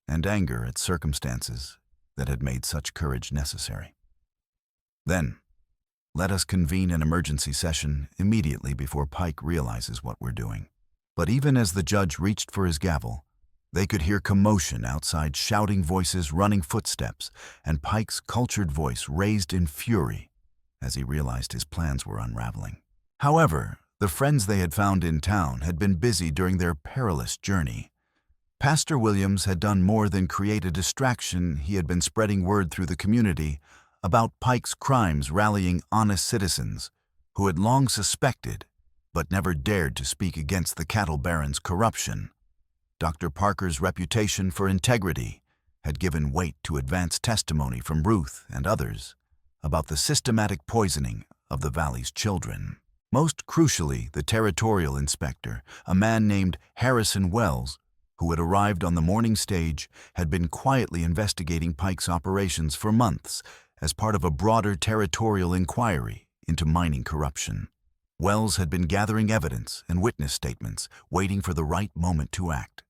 and anger at circumstances that had made such courage necessary. "Then, let us convene an emergency session immediately before Pike realizes what we're doing." But even as the judge reached for his gavel, they could hear commotion outside, shouting voices, running footsteps, and Pike's cultured voice raised in fury as he realized his plans were unraveling. However, the friends they had found in town had been busy during their perilous journey. Pastor Williams had done more than create a distraction. He had been spreading word through the community about Pike's crimes, rallying honest citizens who had long suspected but never dared to speak against the cattle baron's corruption. Dr. Parker's reputation for integrity had given weight to advanced testimony from Ruth and others about the systematic poisoning of the valley's children. Most crucially, the territorial inspector, a man named Harrison Wells, who had arrived on the morning stage, had been quietly investigating Pike's operations for months as part of a broader territorial inquiry into mining corruption. Wells had been gathering evidence and witness statements, waiting for the right moment to act.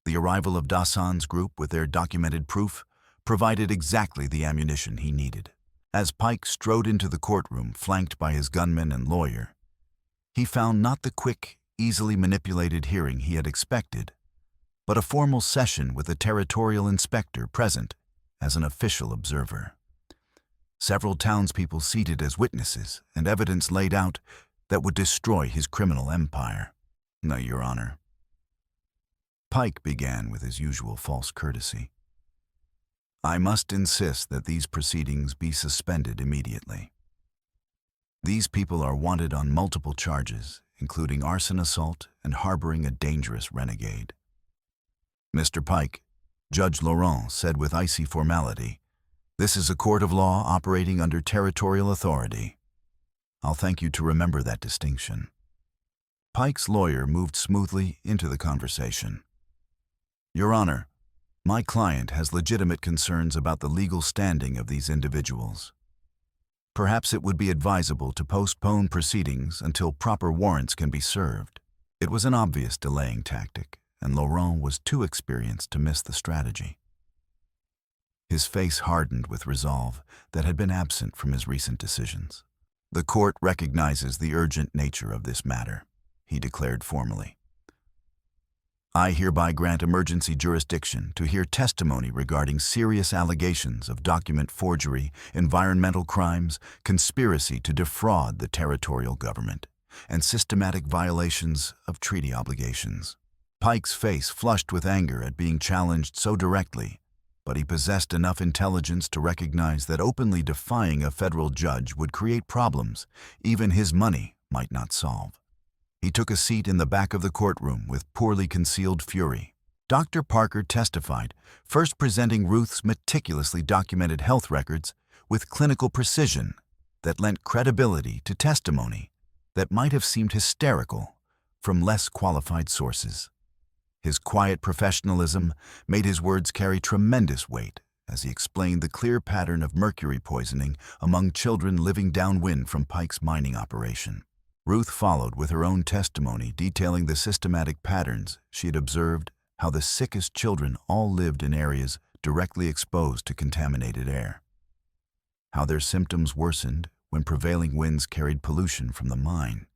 The arrival of Dasan's group with their documented proof provided exactly the ammunition he needed. As Pike strode into the courtroom, flanked by his gunman and lawyer, he found not the quick, easily manipulated hearing he had expected, but a formal session with a territorial inspector present as an official observer. Several townspeople seated as witnesses and evidence laid out that would destroy his criminal empire. "No, Your Honor." Pike began with his usual false courtesy. "I must insist that these proceedings be suspended immediately. These people are wanted on multiple charges, including arson assault and harboring a dangerous renegade." "Mr. Pike," Judge Laurent said with icy formality, "this is a court of law operating under territorial authority. I'll thank you to remember that distinction. Pike's lawyer moved smoothly into the conversation. Your Honor, my client has legitimate concerns about the legal standing of these individuals. Perhaps it would be advisable to postpone proceedings until proper warrants can be served. It was an obvious delaying tactic, and Laurent was too experienced to miss the strategy. His face hardened with resolve that had been absent from his recent decisions. The court recognizes the urgent nature of this matter, he declared formally. I hereby grant emergency jurisdiction to hear testimony regarding serious allegations of document forgery, environmental crimes, conspiracy to defraud the territorial government, and systematic violations of treaty obligations. Pike's face flushed with anger at being challenged so directly, but he possessed enough intelligence to recognize that openly defying a federal judge would create problems even his money might not solve. He took a seat in the back of the courtroom with poorly concealed fury. Dr. Parker testified, first presenting Ruth's meticulously documented health records with clinical precision that lent credibility to testimony that might have seemed hysterical from less qualified sources. His quiet professionalism made his words carry tremendous weight as he explained the clear pattern of mercury poisoning among children living downwind from Pike's mining operation. Ruth followed with her own testimony detailing the systematic patterns she had observed, how the sickest children all lived in areas directly exposed to contaminated air, how their symptoms worsened when prevailing winds carried pollution from the mine,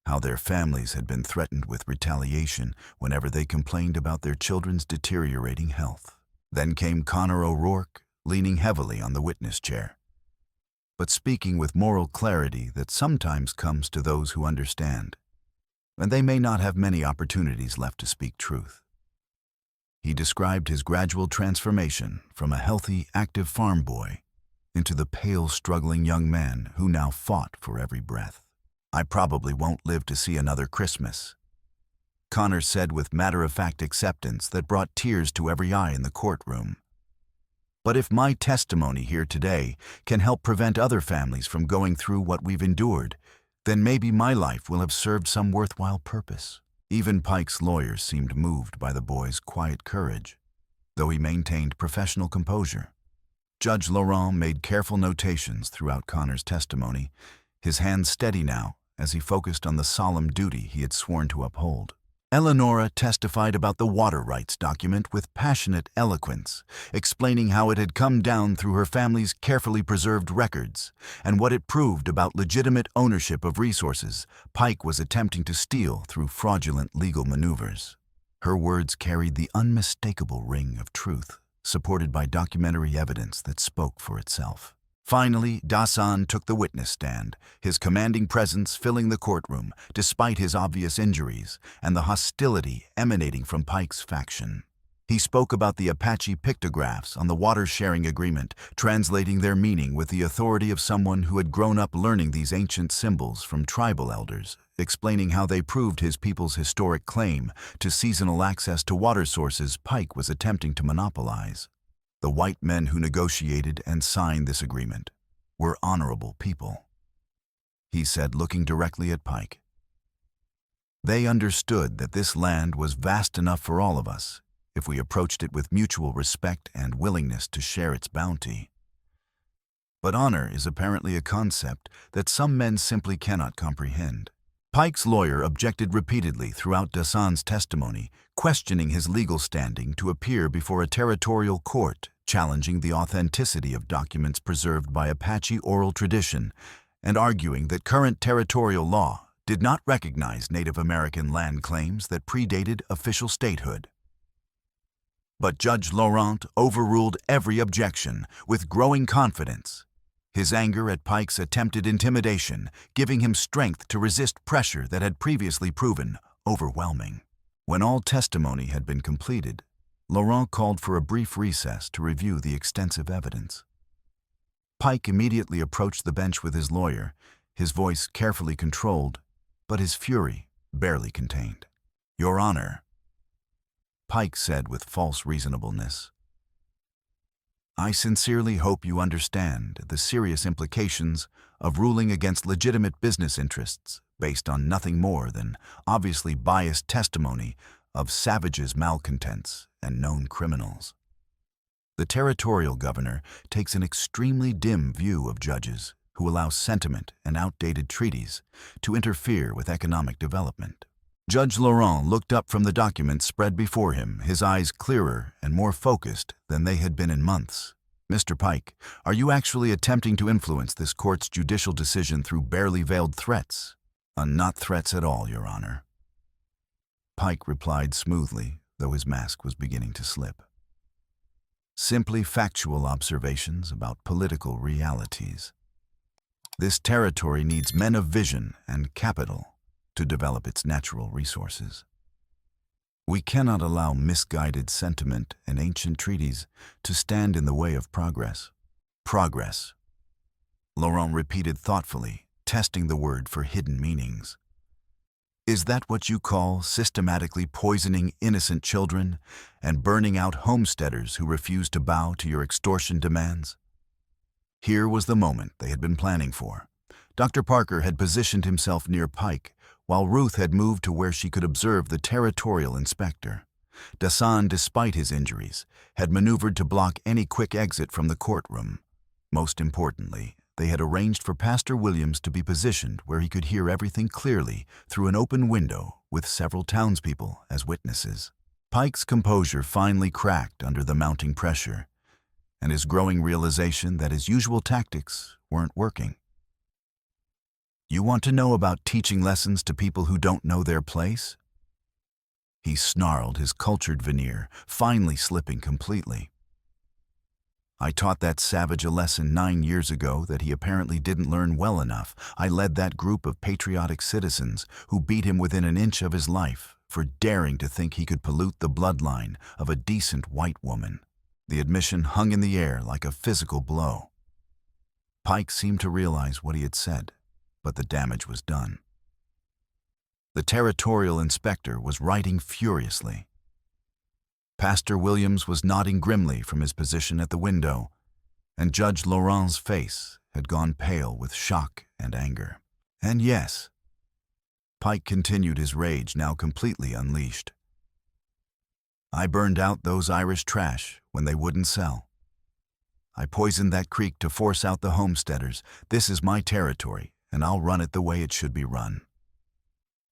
how their families had been threatened with retaliation whenever they complained about their children's deteriorating health. Then came Connor O'Rourke, leaning heavily on the witness chair, but speaking with moral clarity that sometimes comes to those who understand, and they may not have many opportunities left to speak truth. He described his gradual transformation from a healthy, active farm boy into the pale, struggling young man who now fought for every breath. I probably won't live to see another Christmas, Connor said with matter-of-fact acceptance that brought tears to every eye in the courtroom. But if my testimony here today can help prevent other families from going through what we've endured, then maybe my life will have served some worthwhile purpose. Even Pike's lawyer seemed moved by the boy's quiet courage, though he maintained professional composure. Judge Laurent made careful notations throughout Connor's testimony, his hands steady now as he focused on the solemn duty he had sworn to uphold. Eleanora testified about the water rights document with passionate eloquence, explaining how it had come down through her family's carefully preserved records and what it proved about legitimate ownership of resources Pike was attempting to steal through fraudulent legal maneuvers. Her words carried the unmistakable ring of truth, supported by documentary evidence that spoke for itself. Finally, Dasan took the witness stand, his commanding presence filling the courtroom despite his obvious injuries and the hostility emanating from Pike's faction. He spoke about the Apache pictographs on the water-sharing agreement, translating their meaning with the authority of someone who had grown up learning these ancient symbols from tribal elders, explaining how they proved his people's historic claim to seasonal access to water sources Pike was attempting to monopolize. The white men who negotiated and signed this agreement were honorable people, he said, looking directly at Pike. They understood that this land was vast enough for all of us if we approached it with mutual respect and willingness to share its bounty. But honor is apparently a concept that some men simply cannot comprehend. Pike's lawyer objected repeatedly throughout Dasan's testimony, questioning his legal standing to appear before a territorial court, challenging the authenticity of documents preserved by Apache oral tradition, and arguing that current territorial law did not recognize Native American land claims that predated official statehood. But Judge Laurent overruled every objection with growing confidence, his anger at Pike's attempted intimidation giving him strength to resist pressure that had previously proven overwhelming. When all testimony had been completed, Laurent called for a brief recess to review the extensive evidence. Pike immediately approached the bench with his lawyer, his voice carefully controlled, but his fury barely contained. "Your Honor," Pike said with false reasonableness, I sincerely hope you understand the serious implications of ruling against legitimate business interests based on nothing more than obviously biased testimony of savages, malcontents, and known criminals. The territorial governor takes an extremely dim view of judges who allow sentiment and outdated treaties to interfere with economic development. Judge Laurent looked up from the documents spread before him, his eyes clearer and more focused than they had been in months. Mr. Pike, are you actually attempting to influence this court's judicial decision through barely veiled threats? Not threats at all, Your Honor. Pike replied smoothly, though his mask was beginning to slip. Simply factual observations about political realities. This territory needs men of vision and capital to develop its natural resources. We cannot allow misguided sentiment and ancient treaties to stand in the way of progress. Progress. Laurent repeated thoughtfully, testing the word for hidden meanings. Is that what you call systematically poisoning innocent children and burning out homesteaders who refuse to bow to your extortion demands? Here was the moment they had been planning for. Dr. Parker had positioned himself near Pike, while Ruth had moved to where she could observe the territorial inspector. Dasan, despite his injuries, had maneuvered to block any quick exit from the courtroom. Most importantly, they had arranged for Pastor Williams to be positioned where he could hear everything clearly through an open window with several townspeople as witnesses. Pike's composure finally cracked under the mounting pressure, and his growing realization that his usual tactics weren't working. You want to know about teaching lessons to people who don't know their place? He snarled, his cultured veneer finally slipping completely. I taught that savage a lesson 9 years ago that he apparently didn't learn well enough. I led that group of patriotic citizens who beat him within an inch of his life for daring to think he could pollute the bloodline of a decent white woman. The admission hung in the air like a physical blow. Pike seemed to realize what he had said, but the damage was done. The territorial inspector was writing furiously. Pastor Williams was nodding grimly from his position at the window, and Judge Laurent's face had gone pale with shock and anger. And yes, Pike continued his rage, now completely unleashed. I burned out those Irish trash when they wouldn't sell. I poisoned that creek to force out the homesteaders. This is my territory, and I'll run it the way it should be run.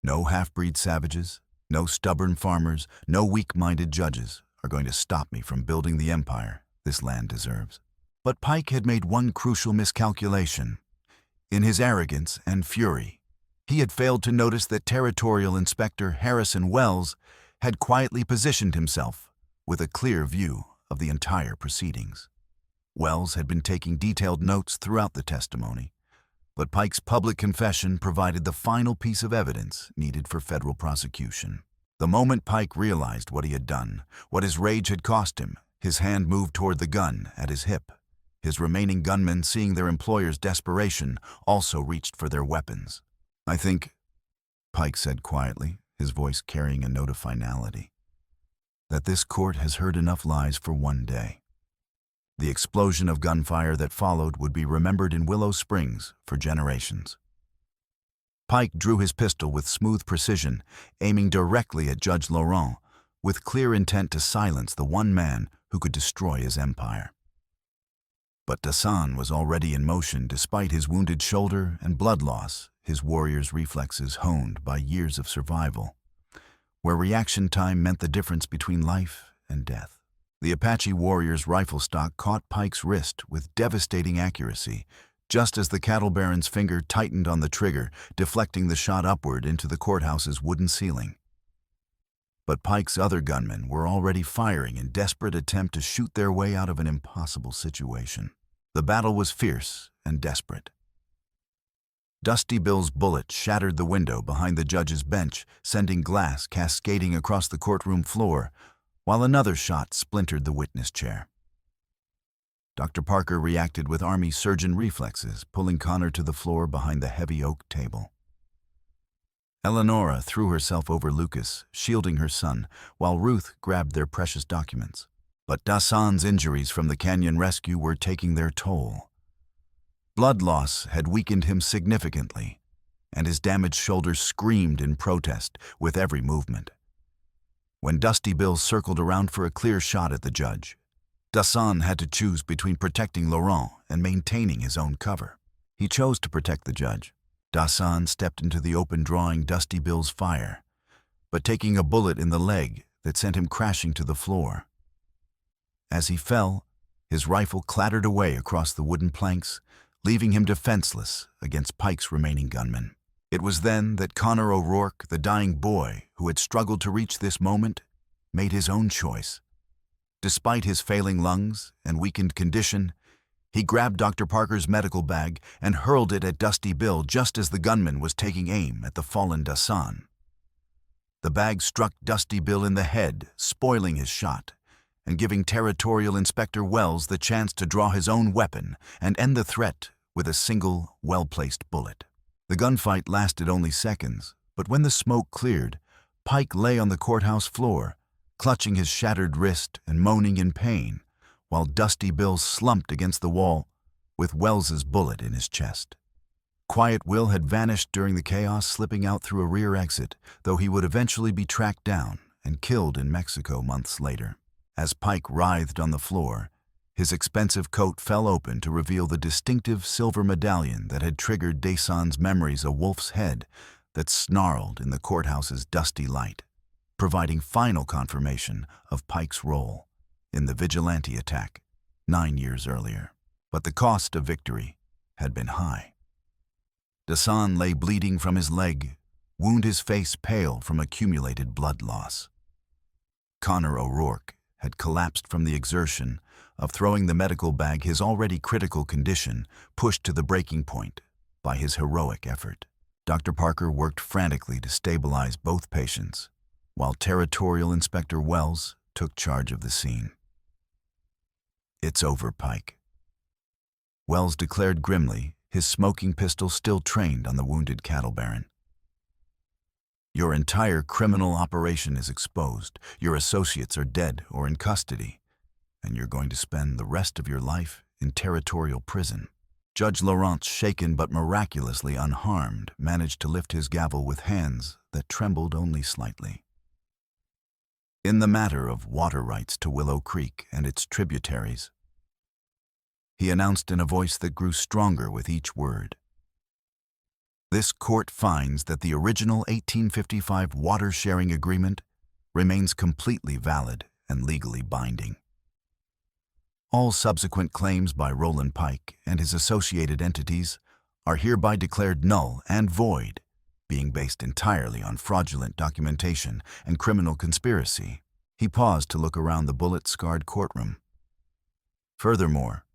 No half-breed savages, no stubborn farmers, no weak-minded judges are going to stop me from building the empire this land deserves. But Pike had made one crucial miscalculation. In his arrogance and fury, he had failed to notice that Territorial Inspector Harrison Wells had quietly positioned himself with a clear view of the entire proceedings. Wells had been taking detailed notes throughout the testimony, but Pike's public confession provided the final piece of evidence needed for federal prosecution. The moment Pike realized what he had done, what his rage had cost him, his hand moved toward the gun at his hip. His remaining gunmen, seeing their employer's desperation, also reached for their weapons. I think, Pike said quietly, his voice carrying a note of finality, that this court has heard enough lies for one day. The explosion of gunfire that followed would be remembered in Willow Springs for generations. Pike drew his pistol with smooth precision, aiming directly at Judge Laurent, with clear intent to silence the one man who could destroy his empire. But Dasan was already in motion despite his wounded shoulder and blood loss, his warrior's reflexes honed by years of survival, where reaction time meant the difference between life and death. The Apache warrior's rifle stock caught Pike's wrist with devastating accuracy, just as the cattle baron's finger tightened on the trigger, deflecting the shot upward into the courthouse's wooden ceiling. But Pike's other gunmen were already firing in desperate attempt to shoot their way out of an impossible situation. The battle was fierce and desperate. Dusty Bill's bullet shattered the window behind the judge's bench, sending glass cascading across the courtroom floor, while another shot splintered the witness chair. Dr. Parker reacted with Army surgeon reflexes, pulling Connor to the floor behind the heavy oak table. Eleanora threw herself over Lucas, shielding her son, while Ruth grabbed their precious documents. But Dasan's injuries from the canyon rescue were taking their toll. Blood loss had weakened him significantly, and his damaged shoulder screamed in protest with every movement. When Dusty Bill circled around for a clear shot at the judge, Dasan had to choose between protecting Laurent and maintaining his own cover. He chose to protect the judge. Dasan stepped into the open, drawing Dusty Bill's fire, but taking a bullet in the leg that sent him crashing to the floor. As he fell, his rifle clattered away across the wooden planks, leaving him defenseless against Pike's remaining gunmen. It was then that Connor O'Rourke, the dying boy who had struggled to reach this moment, made his own choice. Despite his failing lungs and weakened condition, he grabbed Dr. Parker's medical bag and hurled it at Dusty Bill just as the gunman was taking aim at the fallen Dasan. The bag struck Dusty Bill in the head, spoiling his shot, and giving Territorial Inspector Wells the chance to draw his own weapon and end the threat with a single, well-placed bullet. The gunfight lasted only seconds, but when the smoke cleared, Pike lay on the courthouse floor, clutching his shattered wrist and moaning in pain, while Dusty Bill slumped against the wall with Wells's bullet in his chest. Quiet Will had vanished during the chaos, slipping out through a rear exit, though he would eventually be tracked down and killed in Mexico months later. As Pike writhed on the floor, his expensive coat fell open to reveal the distinctive silver medallion that had triggered Dasan's memories, a wolf's head that snarled in the courthouse's dusty light, providing final confirmation of Pike's role in the vigilante attack 9 years earlier. But the cost of victory had been high. Dasan lay bleeding from his leg, wound his face pale from accumulated blood loss. Connor O'Rourke had collapsed from the exertion of throwing the medical bag, his already critical condition pushed to the breaking point by his heroic effort. Dr. Parker worked frantically to stabilize both patients, while Territorial Inspector Wells took charge of the scene. "It's over, Pike," Wells declared grimly, his smoking pistol still trained on the wounded cattle baron. "Your entire criminal operation is exposed. Your associates are dead or in custody, and you're going to spend the rest of your life in territorial prison." Judge Laurent, shaken but miraculously unharmed, managed to lift his gavel with hands that trembled only slightly. "In the matter of water rights to Willow Creek and its tributaries," he announced in a voice that grew stronger with each word, "this court finds that the original 1855 water-sharing agreement remains completely valid and legally binding. All subsequent claims by Roland Pike and his associated entities are hereby declared null and void, being based entirely on fraudulent documentation and criminal conspiracy." He paused to look around the bullet-scarred courtroom. "Furthermore,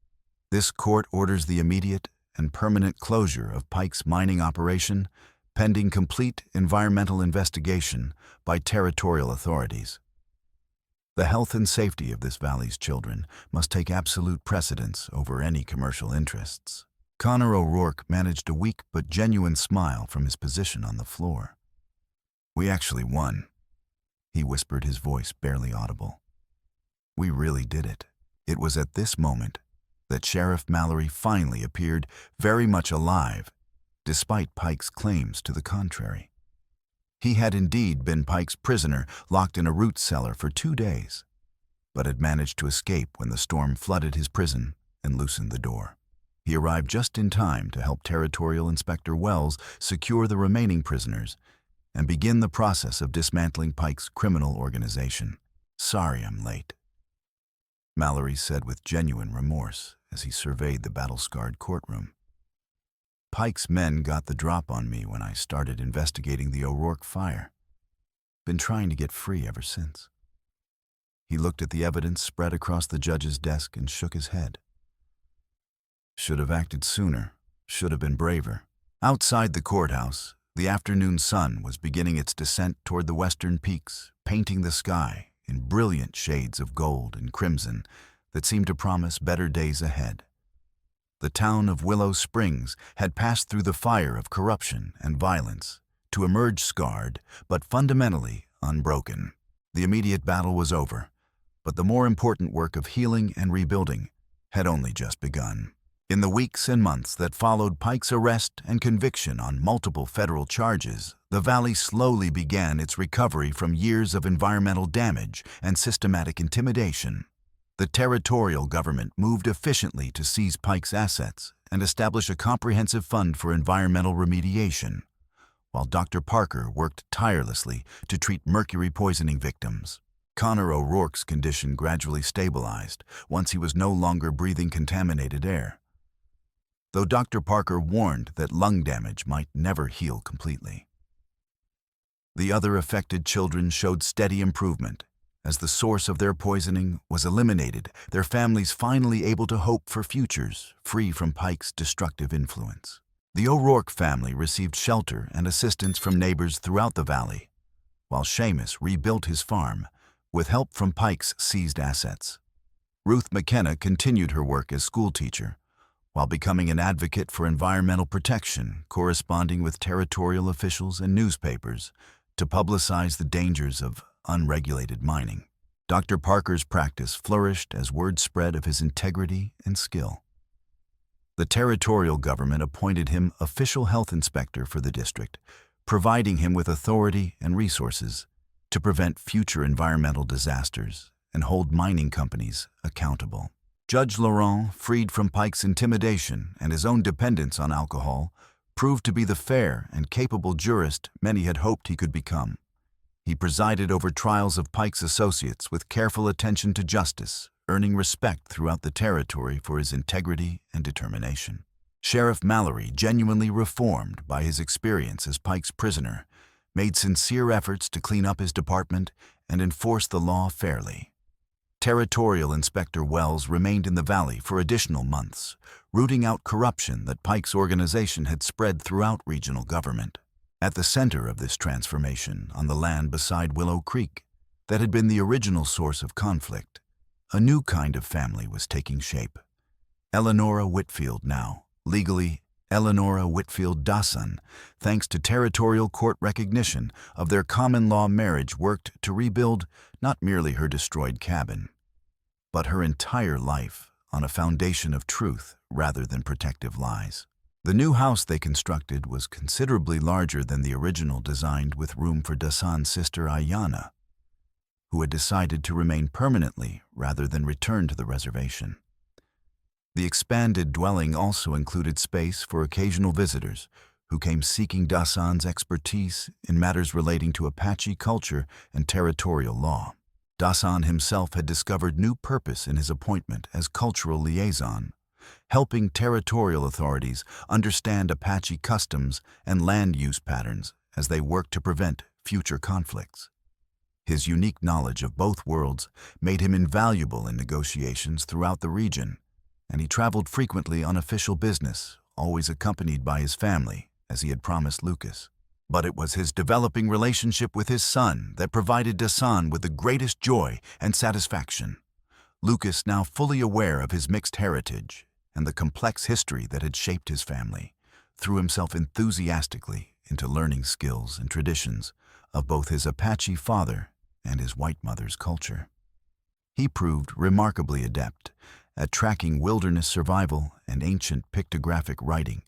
this court orders the immediate and permanent closure of Pike's mining operation, pending complete environmental investigation by territorial authorities. The health and safety of this valley's children must take absolute precedence over any commercial interests." Connor O'Rourke managed a weak but genuine smile from his position on the floor. "We actually won," he whispered, his voice barely audible. "We really did it." It was at this moment that Sheriff Mallory finally appeared, very much alive, despite Pike's claims to the contrary. He had indeed been Pike's prisoner, locked in a root cellar for 2 days, but had managed to escape when the storm flooded his prison and loosened the door. He arrived just in time to help Territorial Inspector Wells secure the remaining prisoners and begin the process of dismantling Pike's criminal organization. "Sorry I'm late," Mallory said with genuine remorse as he surveyed the battle-scarred courtroom. "Pike's men got the drop on me when I started investigating the O'Rourke fire. Been trying to get free ever since." He looked at the evidence spread across the judge's desk and shook his head. "Should have acted sooner, should have been braver." Outside the courthouse, the afternoon sun was beginning its descent toward the western peaks, painting the sky in brilliant shades of gold and crimson that seemed to promise better days ahead. The town of Willow Springs had passed through the fire of corruption and violence to emerge scarred, but fundamentally unbroken. The immediate battle was over, But the more important work of healing and rebuilding had only just begun. In the weeks and months that followed Pike's arrest and conviction on multiple federal charges, the valley slowly began its recovery from years of environmental damage and systematic intimidation. The territorial government moved efficiently to seize Pike's assets and establish a comprehensive fund for environmental remediation, while Dr. Parker worked tirelessly to treat mercury poisoning victims. Connor O'Rourke's condition gradually stabilized once he was no longer breathing contaminated air, though Dr. Parker warned that lung damage might never heal completely. The other affected children showed steady improvement. As the source of their poisoning was eliminated, their families finally able to hope for futures free from Pike's destructive influence. The O'Rourke family received shelter and assistance from neighbors throughout the valley, while Seamus rebuilt his farm with help from Pike's seized assets. Ruth McKenna continued her work as schoolteacher, while becoming an advocate for environmental protection, corresponding with territorial officials and newspapers to publicize the dangers of unregulated mining. Dr. Parker's practice flourished as word spread of his integrity and skill. The territorial government appointed him official health inspector for the district, providing him with authority and resources to prevent future environmental disasters and hold mining companies accountable. Judge Laurent, freed from Pike's intimidation and his own dependence on alcohol, proved to be the fair and capable jurist many had hoped he could become. He presided over trials of Pike's associates with careful attention to justice, earning respect throughout the territory for his integrity and determination. Sheriff Mallory, genuinely reformed by his experience as Pike's prisoner, made sincere efforts to clean up his department and enforce the law fairly. Territorial Inspector Wells remained in the valley for additional months, rooting out corruption that Pike's organization had spread throughout regional government. At the center of this transformation, on the land beside Willow Creek, that had been the original source of conflict, a new kind of family was taking shape. Eleanora Whitfield now, legally Eleanora Whitfield Dasan, thanks to territorial court recognition of their common-law marriage, worked to rebuild not merely her destroyed cabin, but her entire life on a foundation of truth rather than protective lies. The new house they constructed was considerably larger than the original, designed with room for Dasan's sister Ayana, who had decided to remain permanently rather than return to the reservation. The expanded dwelling also included space for occasional visitors who came seeking Dasan's expertise in matters relating to Apache culture and territorial law. Dasan himself had discovered new purpose in his appointment as cultural liaison, helping territorial authorities understand Apache customs and land use patterns as they worked to prevent future conflicts. His unique knowledge of both worlds made him invaluable in negotiations throughout the region, and he traveled frequently on official business, always accompanied by his family, as he had promised Lucas. But it was his developing relationship with his son that provided Dasan with the greatest joy and satisfaction. Lucas, now fully aware of his mixed heritage and the complex history that had shaped his family, threw himself enthusiastically into learning skills and traditions of both his Apache father and his white mother's culture. He proved remarkably adept at tracking wilderness survival and ancient pictographic writing,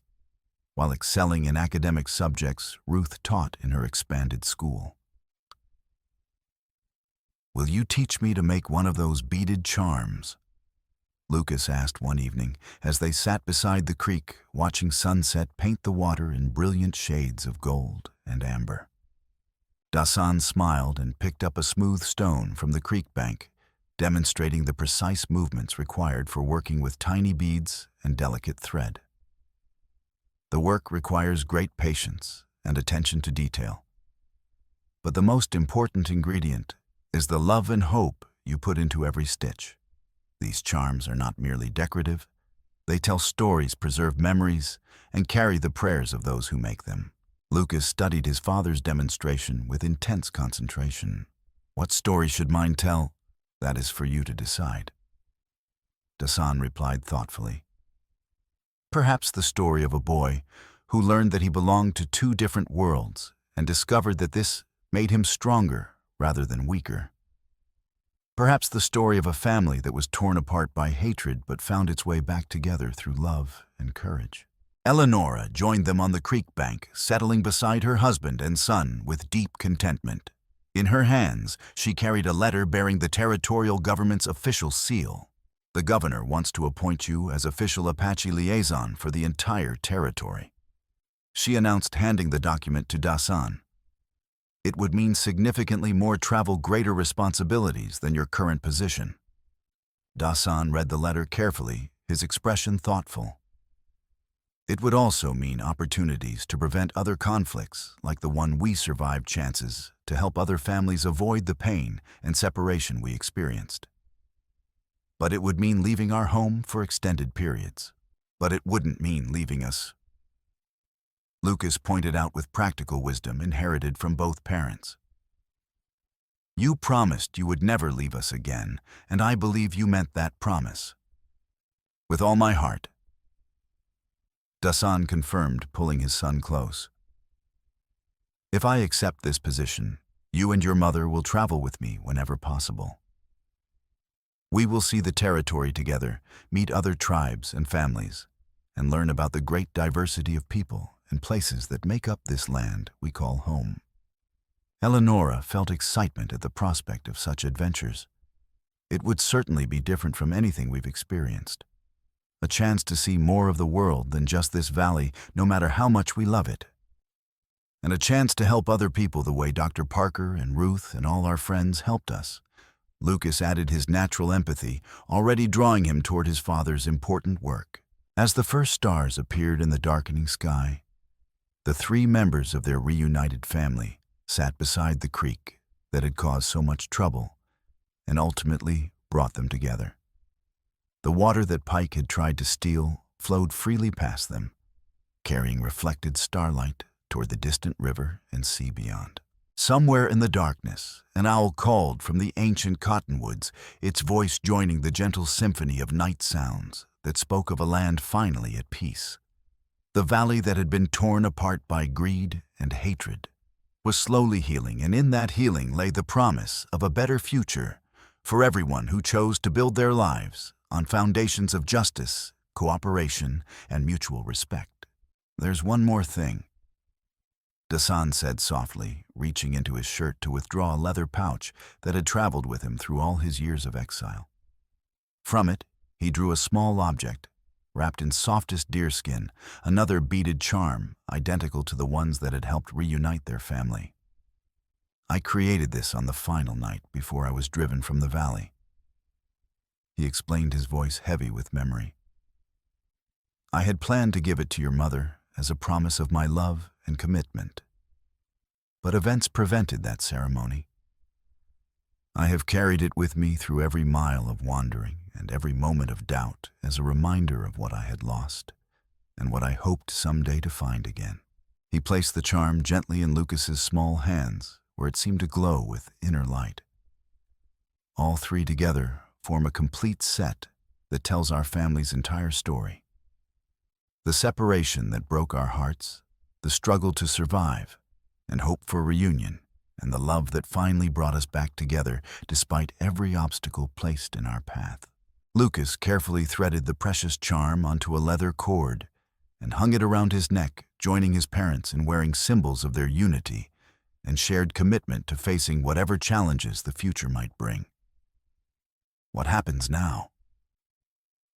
while excelling in academic subjects Ruth taught in her expanded school. "Will you teach me to make one of those beaded charms?" Lucas asked one evening as they sat beside the creek watching sunset paint the water in brilliant shades of gold and amber. Dasan smiled and picked up a smooth stone from the creek bank, demonstrating the precise movements required for working with tiny beads and delicate thread. The work requires great patience and attention to detail. But the most important ingredient is the love and hope you put into every stitch. These charms are not merely decorative. They tell stories, preserve memories, and carry the prayers of those who make them. Lucas studied his father's demonstration with intense concentration. "What story should mine tell? That is for you to decide." Dasan replied thoughtfully. "Perhaps the story of a boy who learned that he belonged to two different worlds and discovered that this made him stronger rather than weaker. Perhaps the story of a family that was torn apart by hatred but found its way back together through love and courage. Eleanora joined them on the creek bank, settling beside her husband and son with deep contentment. In her hands, she carried a letter bearing the territorial government's official seal. The governor wants to appoint you as official Apache liaison for the entire territory. She announced, handing the document to Dasan. It would mean significantly more travel, greater responsibilities than your current position. Dasan read the letter carefully, his expression thoughtful. It would also mean opportunities to prevent other conflicts like the one we survived, chances to help other families avoid the pain and separation we experienced. But it would mean leaving our home for extended periods. But it wouldn't mean leaving us. Lucas pointed out with practical wisdom inherited from both parents. You promised you would never leave us again, and I believe you meant that promise. With all my heart. Dasan confirmed, pulling his son close. If I accept this position, you and your mother will travel with me whenever possible. We will see the territory together, meet other tribes and families, and learn about the great diversity of people and places that make up this land we call home. Eleanora felt excitement at the prospect of such adventures. It would certainly be different from anything we've experienced. A chance to see more of the world than just this valley, no matter how much we love it. And a chance to help other people the way Dr. Parker and Ruth and all our friends helped us. Lucas added his natural empathy, already drawing him toward his father's important work. As the first stars appeared in the darkening sky, the three members of their reunited family sat beside the creek that had caused so much trouble and ultimately brought them together. The water that Pike had tried to steal flowed freely past them, carrying reflected starlight toward the distant river and sea beyond. Somewhere in the darkness, an owl called from the ancient cottonwoods, its voice joining the gentle symphony of night sounds that spoke of a land finally at peace. The valley that had been torn apart by greed and hatred was slowly healing, and in that healing lay the promise of a better future for everyone who chose to build their lives on foundations of justice, cooperation, and mutual respect. There's one more thing, Dasan said softly, reaching into his shirt to withdraw a leather pouch that had traveled with him through all his years of exile. From it, he drew a small object, wrapped in softest deerskin, another beaded charm identical to the ones that had helped reunite their family. I created this on the final night before I was driven from the valley. He explained, his voice heavy with memory. I had planned to give it to your mother as a promise of my love and commitment. But events prevented that ceremony. I have carried it with me through every mile of wandering and every moment of doubt as a reminder of what I had lost and what I hoped someday to find again. He placed the charm gently in Lucas's small hands, where it seemed to glow with inner light. All three together form a complete set that tells our family's entire story. The separation that broke our hearts, the struggle to survive, and hope for reunion, and the love that finally brought us back together despite every obstacle placed in our path. Lucas carefully threaded the precious charm onto a leather cord and hung it around his neck, joining his parents in wearing symbols of their unity and shared commitment to facing whatever challenges the future might bring. What happens now?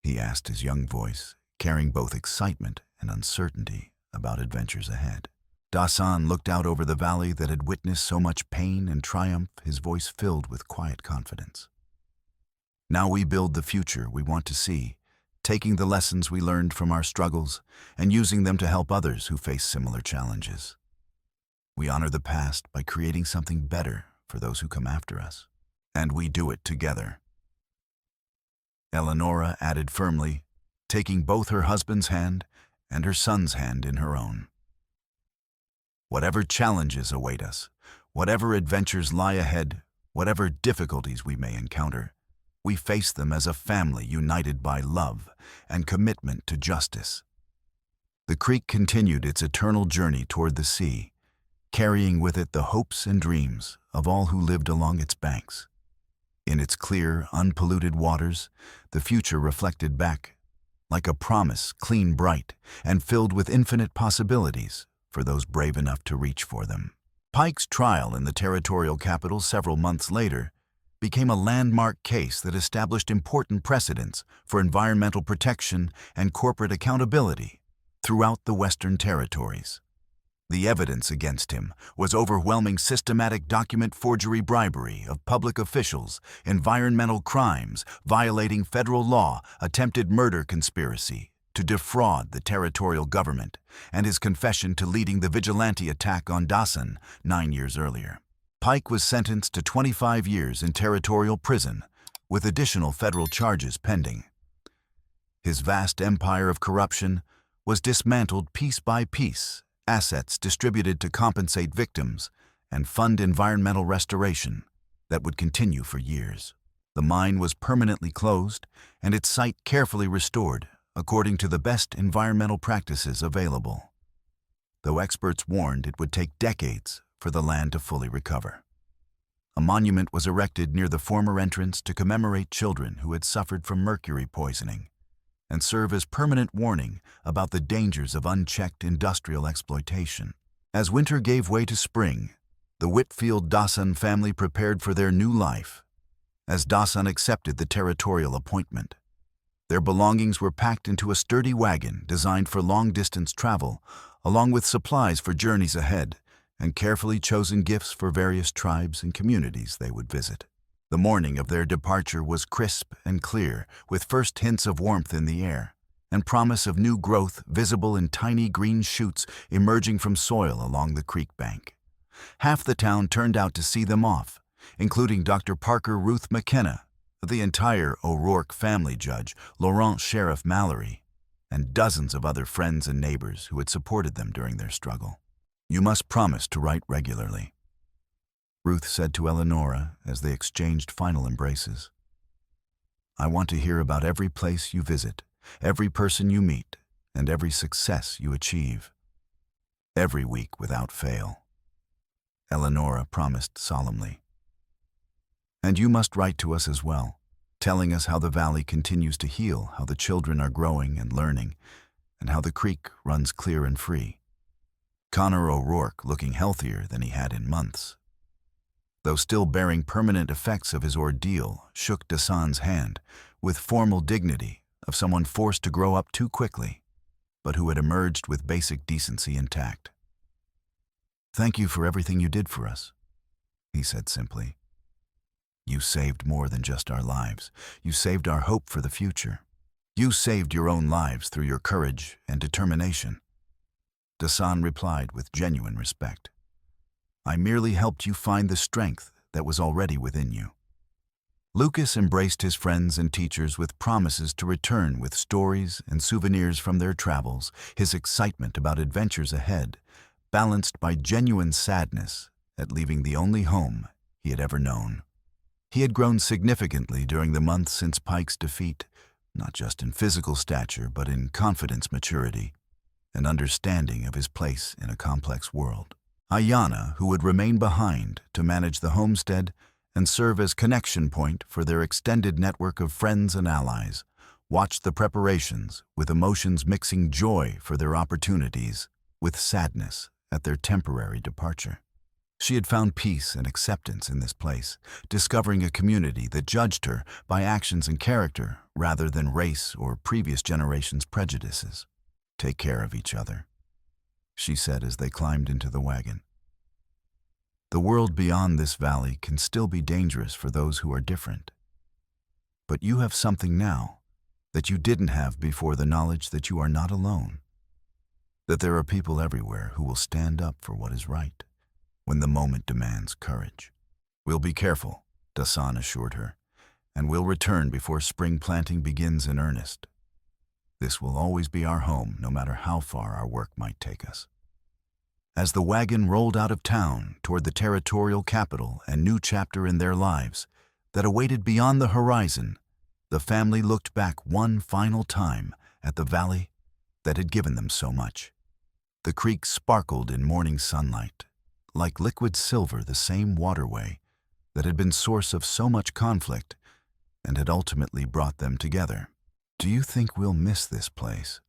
He asked, his young voice carrying both excitement and uncertainty about adventures ahead. Dasan looked out over the valley that had witnessed so much pain and triumph, his voice filled with quiet confidence. Now we build the future we want to see, taking the lessons we learned from our struggles and using them to help others who face similar challenges. We honor the past by creating something better for those who come after us, and we do it together. Eleanora added firmly, taking both her husband's hand and her son's hand in her own. Whatever challenges await us, whatever adventures lie ahead, whatever difficulties we may encounter, we face them as a family united by love and commitment to justice. The creek continued its eternal journey toward the sea, carrying with it the hopes and dreams of all who lived along its banks. In its clear, unpolluted waters, the future reflected back, like a promise, clean, bright, and filled with infinite possibilities for those brave enough to reach for them. Pike's trial in the territorial capital several months later became a landmark case that established important precedents for environmental protection and corporate accountability throughout the Western Territories. The evidence against him was overwhelming: systematic document forgery, bribery of public officials, environmental crimes, violating federal law, attempted murder conspiracy to defraud the territorial government, and his confession to leading the vigilante attack on Dasan 9 years earlier. Pike was sentenced to 25 years in territorial prison, with additional federal charges pending. His vast empire of corruption was dismantled piece by piece, assets distributed to compensate victims and fund environmental restoration that would continue for years. The mine was permanently closed and its site carefully restored according to the best environmental practices available, though experts warned it would take decades for the land to fully recover. A monument was erected near the former entrance to commemorate children who had suffered from mercury poisoning and serve as permanent warning about the dangers of unchecked industrial exploitation. As winter gave way to spring, the Whitfield Dasan family prepared for their new life. As Dasan accepted the territorial appointment, their belongings were packed into a sturdy wagon designed for long-distance travel, along with supplies for journeys ahead and carefully chosen gifts for various tribes and communities they would visit. The morning of their departure was crisp and clear, with first hints of warmth in the air and promise of new growth visible in tiny green shoots emerging from soil along the creek bank. Half the town turned out to see them off, including Dr. Parker Ruth McKenna, the entire O'Rourke family, Judge Laurent Sheriff Mallory, and dozens of other friends and neighbors who had supported them during their struggle. "You must promise to write regularly," Ruth said to Eleanora as they exchanged final embraces. "I want to hear about every place you visit, every person you meet, and every success you achieve. Every week without fail," Eleanora promised solemnly. "And you must write to us as well, telling us how the valley continues to heal, how the children are growing and learning, and how the creek runs clear and free. Connor O'Rourke looking healthier than he had in months." Though still bearing permanent effects of his ordeal, shook Dasan's hand with formal dignity of someone forced to grow up too quickly, but who had emerged with basic decency intact. "Thank you for everything you did for us," he said simply. "You saved more than just our lives. You saved our hope for the future. You saved your own lives through your courage and determination." Dasan replied with genuine respect. "I merely helped you find the strength that was already within you." Lucas embraced his friends and teachers with promises to return with stories and souvenirs from their travels, his excitement about adventures ahead, balanced by genuine sadness at leaving the only home he had ever known. He had grown significantly during the months since Pike's defeat, not just in physical stature, but in confidence, maturity, and understanding of his place in a complex world. Ayanna, who would remain behind to manage the homestead and serve as connection point for their extended network of friends and allies, watched the preparations with emotions mixing joy for their opportunities with sadness at their temporary departure. She had found peace and acceptance in this place, discovering a community that judged her by actions and character rather than race or previous generations' prejudices. "Take care of each other," she said as they climbed into the wagon. "The world beyond this valley can still be dangerous for those who are different. But you have something now that you didn't have before: the knowledge that you are not alone, that there are people everywhere who will stand up for what is right when the moment demands courage." "We'll be careful," Dasan assured her, "and we'll return before spring planting begins in earnest. This will always be our home, no matter how far our work might take us." As the wagon rolled out of town toward the territorial capital and new chapter in their lives that awaited beyond the horizon, the family looked back one final time at the valley that had given them so much. The creek sparkled in morning sunlight, like liquid silver, the same waterway that had been source of so much conflict and had ultimately brought them together. "Do you think we'll miss this place?"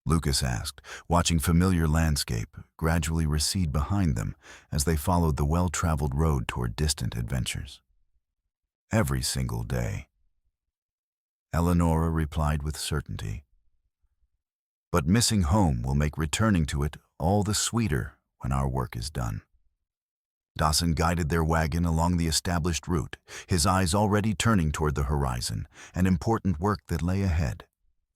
Lucas asked, watching familiar landscape gradually recede behind them as they followed the well-traveled road toward distant adventures. "Every single day," Eleanora replied with certainty. "But missing home will make returning to it all the sweeter when our work is done." Dasan guided their wagon along the established route, his eyes already turning toward the horizon and important work that lay ahead.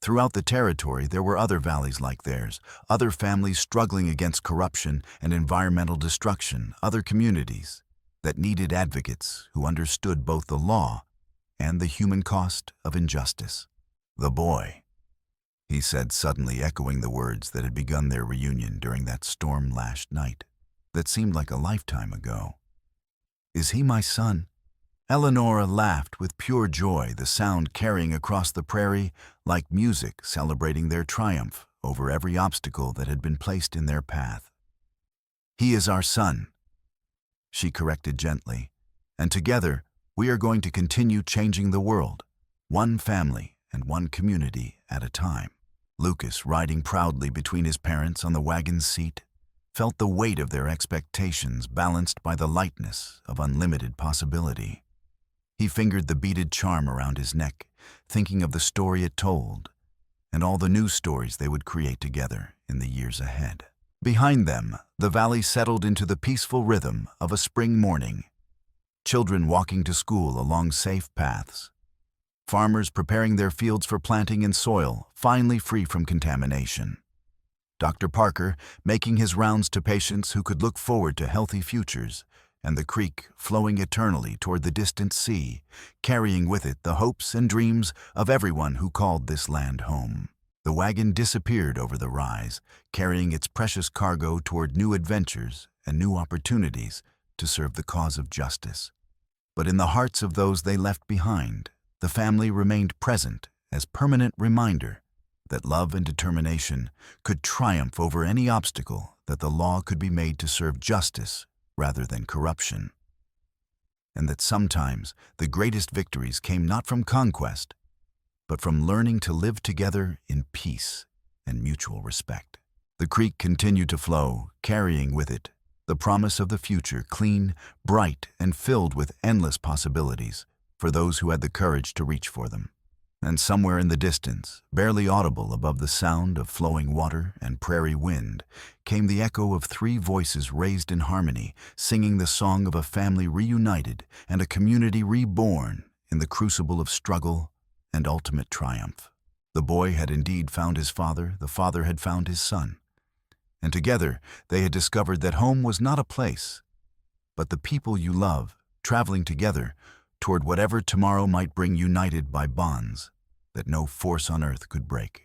Throughout the territory, there were other valleys like theirs, other families struggling against corruption and environmental destruction, other communities that needed advocates who understood both the law and the human cost of injustice. "The boy," he said, suddenly echoing the words that had begun their reunion during that storm-lashed night that seemed like a lifetime ago. "Is he my son?" Eleanora laughed with pure joy, the sound carrying across the prairie like music celebrating their triumph over every obstacle that had been placed in their path. "He is our son," she corrected gently, "and together we are going to continue changing the world, one family and one community at a time." Lucas, riding proudly between his parents on the wagon's seat, felt the weight of their expectations balanced by the lightness of unlimited possibility. He fingered the beaded charm around his neck, thinking of the story it told, and all the new stories they would create together in the years ahead. Behind them, the valley settled into the peaceful rhythm of a spring morning. Children walking to school along safe paths. Farmers preparing their fields for planting in soil finally free from contamination. Dr. Parker making his rounds to patients who could look forward to healthy futures, and the creek flowing eternally toward the distant sea, carrying with it the hopes and dreams of everyone who called this land home. The wagon disappeared over the rise, carrying its precious cargo toward new adventures and new opportunities to serve the cause of justice. But in the hearts of those they left behind, the family remained present as permanent reminder that love and determination could triumph over any obstacle, that the law could be made to serve justice rather than corruption, and that sometimes the greatest victories came not from conquest, but from learning to live together in peace and mutual respect. The creek continued to flow, carrying with it the promise of the future, clean, bright, and filled with endless possibilities for those who had the courage to reach for them. And somewhere in the distance, barely audible above the sound of flowing water and prairie wind, came the echo of three voices raised in harmony, singing the song of a family reunited and a community reborn in the crucible of struggle and ultimate triumph. The boy had indeed found his father, the father had found his son. And together they had discovered that home was not a place, but the people you love, traveling together toward whatever tomorrow might bring, united by bonds that no force on earth could break.